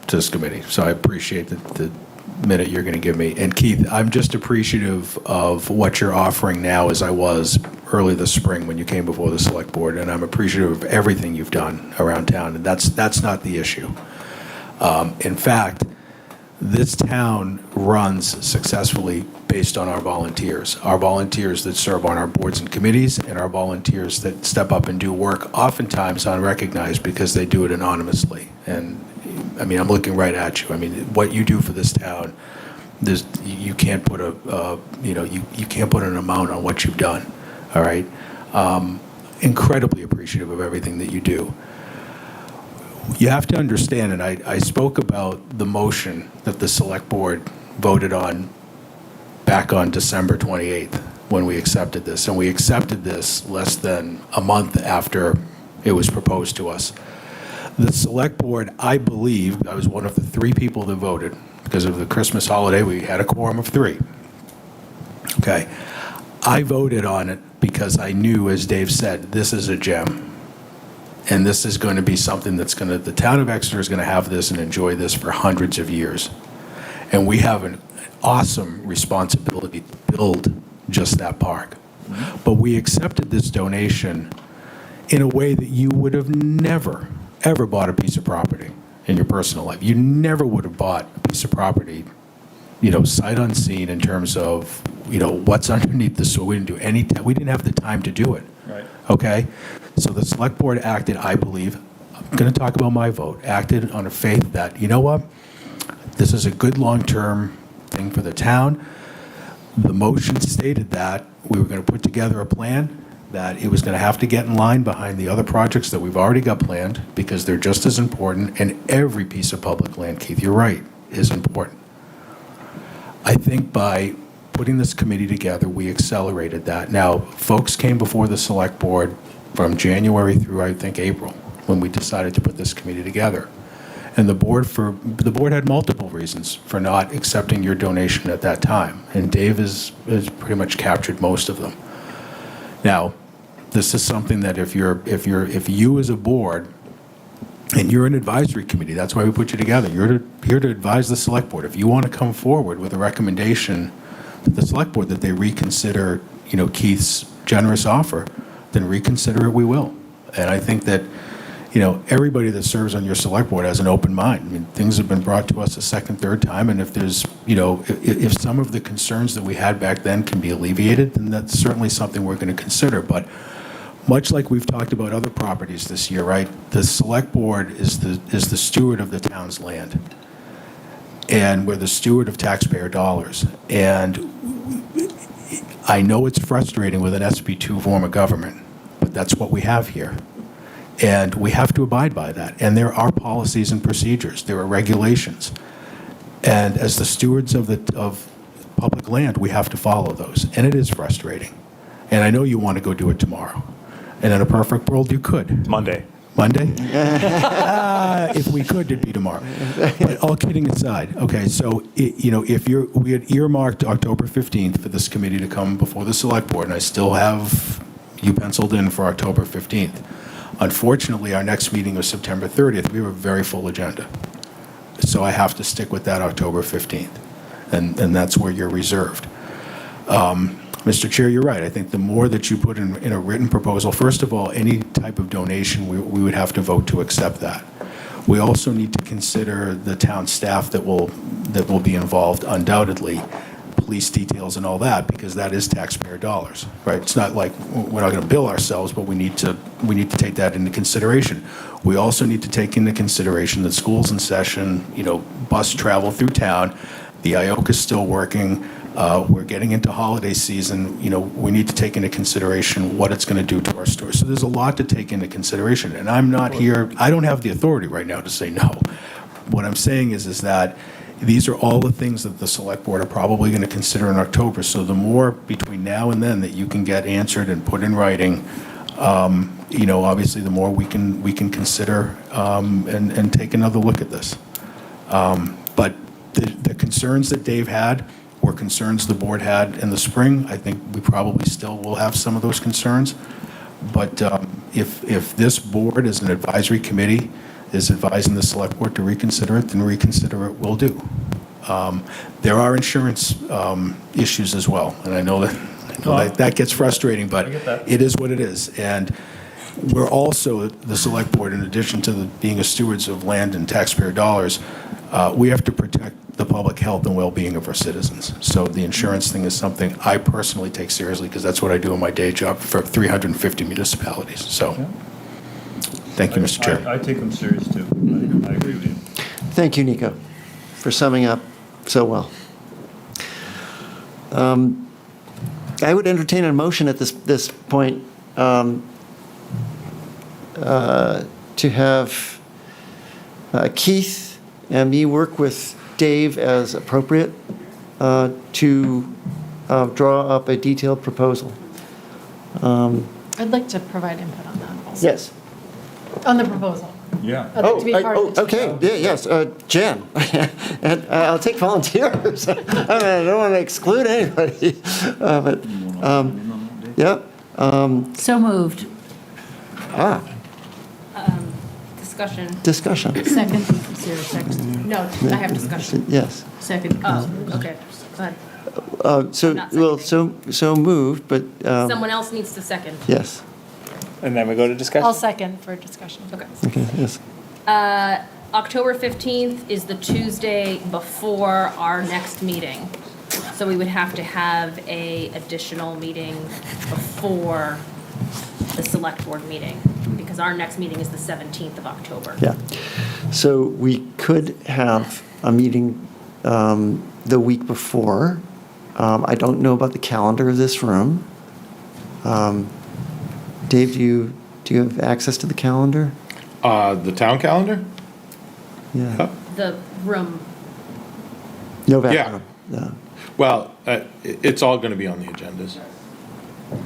to this committee, so I appreciate the minute you're going to give me. And Keith, I'm just appreciative of what you're offering now as I was early this spring when you came before the select board, and I'm appreciative of everything you've done around town, and that's not the issue. In fact, this town runs successfully based on our volunteers that serve on our boards and committees, and our volunteers that step up and do work, oftentimes unrecognized because they do it anonymously. And I mean, I'm looking right at you. I mean, what you do for this town, you can't put you can't put an amount on what you've done. All right, incredibly appreciative of everything that you do. You have to understand, and I spoke about the motion that the select board voted on back on December 28th when we accepted this, and we accepted this less than a month after it was proposed to us. The select board, I believe, I was one of the 3 people that voted. Because of the Christmas holiday, we had a quorum of 3. Okay. I voted on it because I knew, as Dave said, this is a gem. And this is going to be something the town of Exeter is going to have this and enjoy this for hundreds of years. And we have an awesome responsibility to build just that park. But we accepted this donation in a way that you would have never, ever bought a piece of property in your personal life. You never would have bought a piece of property, sight unseen in terms of, what's underneath the soil. We didn't have the time to do it. Right. Okay? So the select board acted, I believe, I'm going to talk about my vote, acted on a faith that, you know what? This is a good long-term thing for the town. The motion stated that we were going to put together a plan that it was going to have to get in line behind the other projects that we've already got planned, because they're just as important, and every piece of public land, Keith, you're right, is important. I think by putting this committee together, we accelerated that. Now, folks came before the select board from January through, I think, April, when we decided to put this committee together. And the board had multiple reasons for not accepting your donation at that time, and Dave has pretty much captured most of them. Now, this is something that if you as a board, and you're an advisory committee, that's why we put you together. You're here to advise the select board. If you want to come forward with a recommendation to the select board that they reconsider, Keith's generous offer, then reconsider it, we will. And I think that, everybody that serves on your select board has an open mind. I mean, things have been brought to us a second, third time, and if there's, if some of the concerns that we had back then can be alleviated, then that's certainly something we're going to consider. But much like we've talked about other properties this year, right? The select board is the steward of the town's land. And we're the steward of taxpayer dollars. And I know it's frustrating with an SB2 form of government, but that's what we have here. And we have to abide by that. And there are policies and procedures. There are regulations. And as the stewards of public land, we have to follow those. And it is frustrating. And I know you want to go do it tomorrow. And in a perfect world, you could. Monday. Monday? If we could, it'd be tomorrow. But all kidding aside, okay, so, we had earmarked October 15th for this committee to come before the select board, and I still have you penciled in for October 15th. Unfortunately, our next meeting was September 30th. We have a very full agenda. So I have to stick with that October 15th, and that's where you're reserved. Mr. Chair, you're right. I think the more that you put in a written proposal, first of all, any type of donation, we would have to vote to accept that. We also need to consider the town staff that will be involved, undoubtedly, police details and all that, because that is taxpayer dollars, right? It's not like we're not going to bill ourselves, but we need to take that into consideration. We also need to take into consideration that school's in session, bus travel through town, the IOC is still working. We're getting into holiday season. We need to take into consideration what it's going to do to our stores. So there's a lot to take into consideration. And I'm not here, I don't have the authority right now to say no. What I'm saying is that these are all the things that the select board are probably going to consider in October. So the more between now and then that you can get answered and put in writing, obviously the more we can consider and take another look at this. But the concerns that Dave had were concerns the board had in the spring. I think we probably still will have some of those concerns. But if this board as an advisory committee is advising the select board to reconsider it, then reconsider it will do. There are insurance issues as well, and I know that gets frustrating, but it is what it is. And we're also, the select board, in addition to being a stewards of land and taxpayer dollars, we have to protect the public health and well-being of our citizens. So the insurance thing is something I personally take seriously, because that's what I do in my day job for 350 municipalities. So, thank you, Mr. Chair. I take them serious, too. I agree with you. Thank you, Nico, for summing up so well. I would entertain a motion at this point to have Keith and me work with Dave as appropriate to draw up a detailed proposal. I'd like to provide input on that also. Yes. On the proposal. Yeah. I'd like to be part of the okay. Yeah, yes. Jen, and I'll take volunteers. I don't want to exclude anybody, but yeah. So moved. Discussion. Second. Is there a second? No, I have discussion. Yes. Second. Oh, okay. Go ahead. So moved, but Someone else needs to second. yes. And then we go to discussion. I'll second for discussion. Okay. Okay. Yes. October 15th is the Tuesday before our next meeting. So we would have to have a additional meeting before the select board meeting, because our next meeting is the 17th of October. Yeah. So we could have a meeting the week before. I don't know about the calendar of this room. Dave, do you have access to the calendar? The town calendar? Yeah. The room. November. Yeah. Well, it's all going to be on the agendas.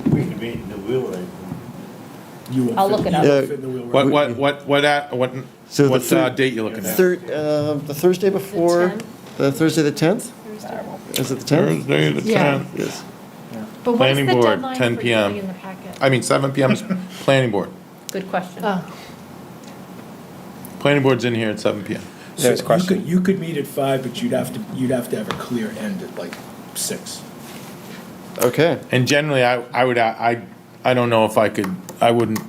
We can meet in the wheelwright. I'll look it up. What So the date you looking at? The Thursday before, the Thursday the 10th? Is it the 10th? Thursday the Yeah. 10th. Yes. But what's Planning the board, deadline 10 for p.m. getting in the packet? I mean, 7 p.m. is planning board. Good question. Oh, Planning board's in here at 7 p.m. So you could meet at 5, but you'd have to have a clear end at like 6. Okay. And generally, I don't know if I wouldn't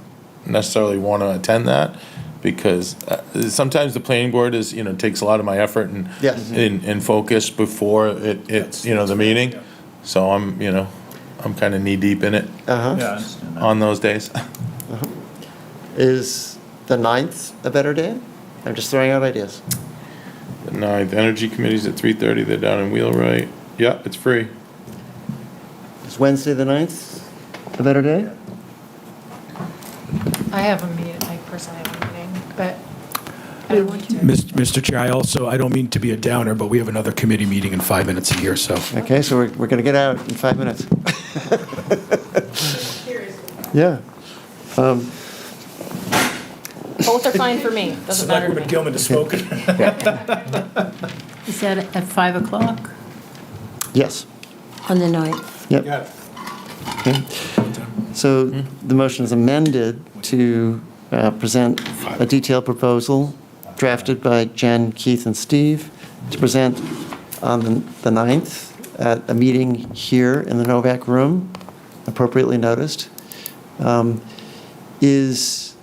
necessarily want to attend that, because sometimes the planning board is, takes a lot of my effort and Yes. and focus before it's the meeting. So I'm kind of knee deep in it Uh-huh. Yeah, I understand that. on those days. Is the 9th a better day? I'm just throwing out ideas. The 9th, Energy Committee's at 3:30, they're down in Wheelwright. Yeah, it's free. Is Wednesday the 9th a better day? I have a meeting, I personally have a meeting, but I don't want to. Mr. Chair, I don't mean to be a downer, but we have another committee meeting in 5 minutes here, so. Okay, so we're going to get out in 5 minutes. Yeah. Both are fine for me. Doesn't matter to me. Gilman has spoken. Is that at 5 o'clock? Yes. On the 9th. Yep. Okay. So the motion is amended to present a detailed proposal drafted by Jen, Keith, and Steve to present on the 9th at a meeting here in the Novak room, appropriately noticed. Is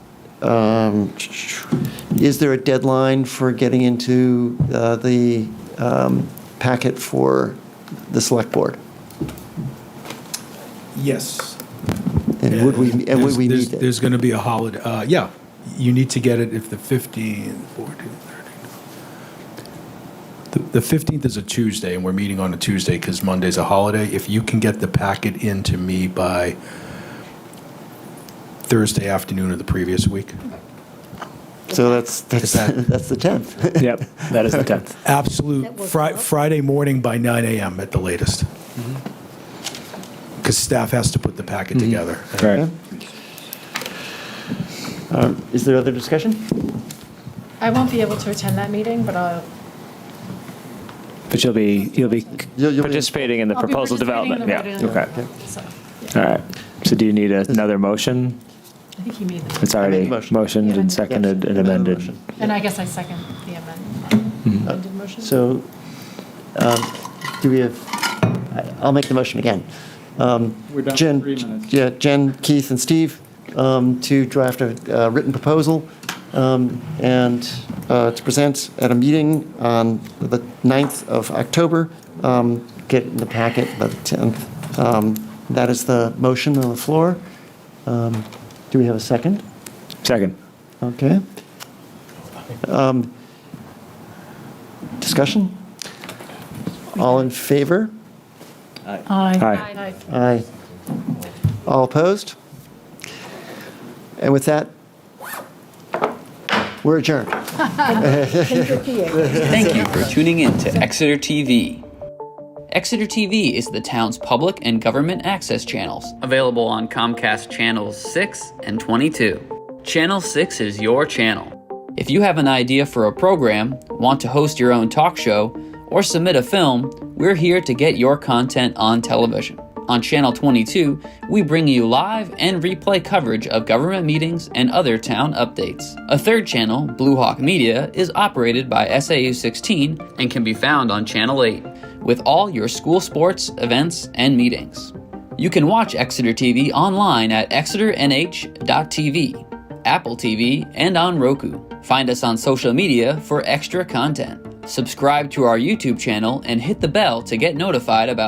there a deadline for getting into the packet for the select board? Yes. And would we need it? There's going to be a holiday, yeah, you need to get it if the 15th, 14th, 13th. The 15th is a Tuesday, and we're meeting on a Tuesday because Monday's a holiday. If you can get the packet into me by Thursday afternoon of the previous week. So that's the 10th. Yep, that is the 10th. Absolute That works well. Friday morning by 9 a.m. at the latest. Because staff has to put the packet together. Right. Is there other discussion? I won't be able to attend that meeting, but But you'll be You'll be- participating in the I'll be proposal participating in development. the Yeah. voting. Okay. So, All right. So do you need another motion? I think he made the, It's I made already the motion. motioned and seconded and amended. Motion. and I guess I second the amended motion. So, do we have, I'll make the motion again. We're done Jen, in 3 minutes. Yeah, Jen, Keith, and Steve, to draft a written proposal and to present at a meeting on the 9th of October, get it in the packet by the 10th. That is the motion on the floor. Do we have a second? Second. Okay. Discussion? All in favor? Aye. Aye. Aye. All opposed? And with that, we're adjourned. 10:58. Thank you for tuning in to Exeter TV. Exeter TV is the town's public and government access channels, available on Comcast Channels 6 and 22. Channel 6 is your channel. If you have an idea for a program, want to host your own talk show, or submit a film, we're here to get your content on television. On Channel 22, we bring you live and replay coverage of government meetings and other town updates. A third channel, Blue Hawk Media, is operated by SAU 16 and can be found on Channel 8, with all your school sports, events, and meetings. You can watch Exeter TV online at exeternh.tv, Apple TV, and on Roku. Find us on social media for extra content. Subscribe to our YouTube channel and hit the bell to get notified about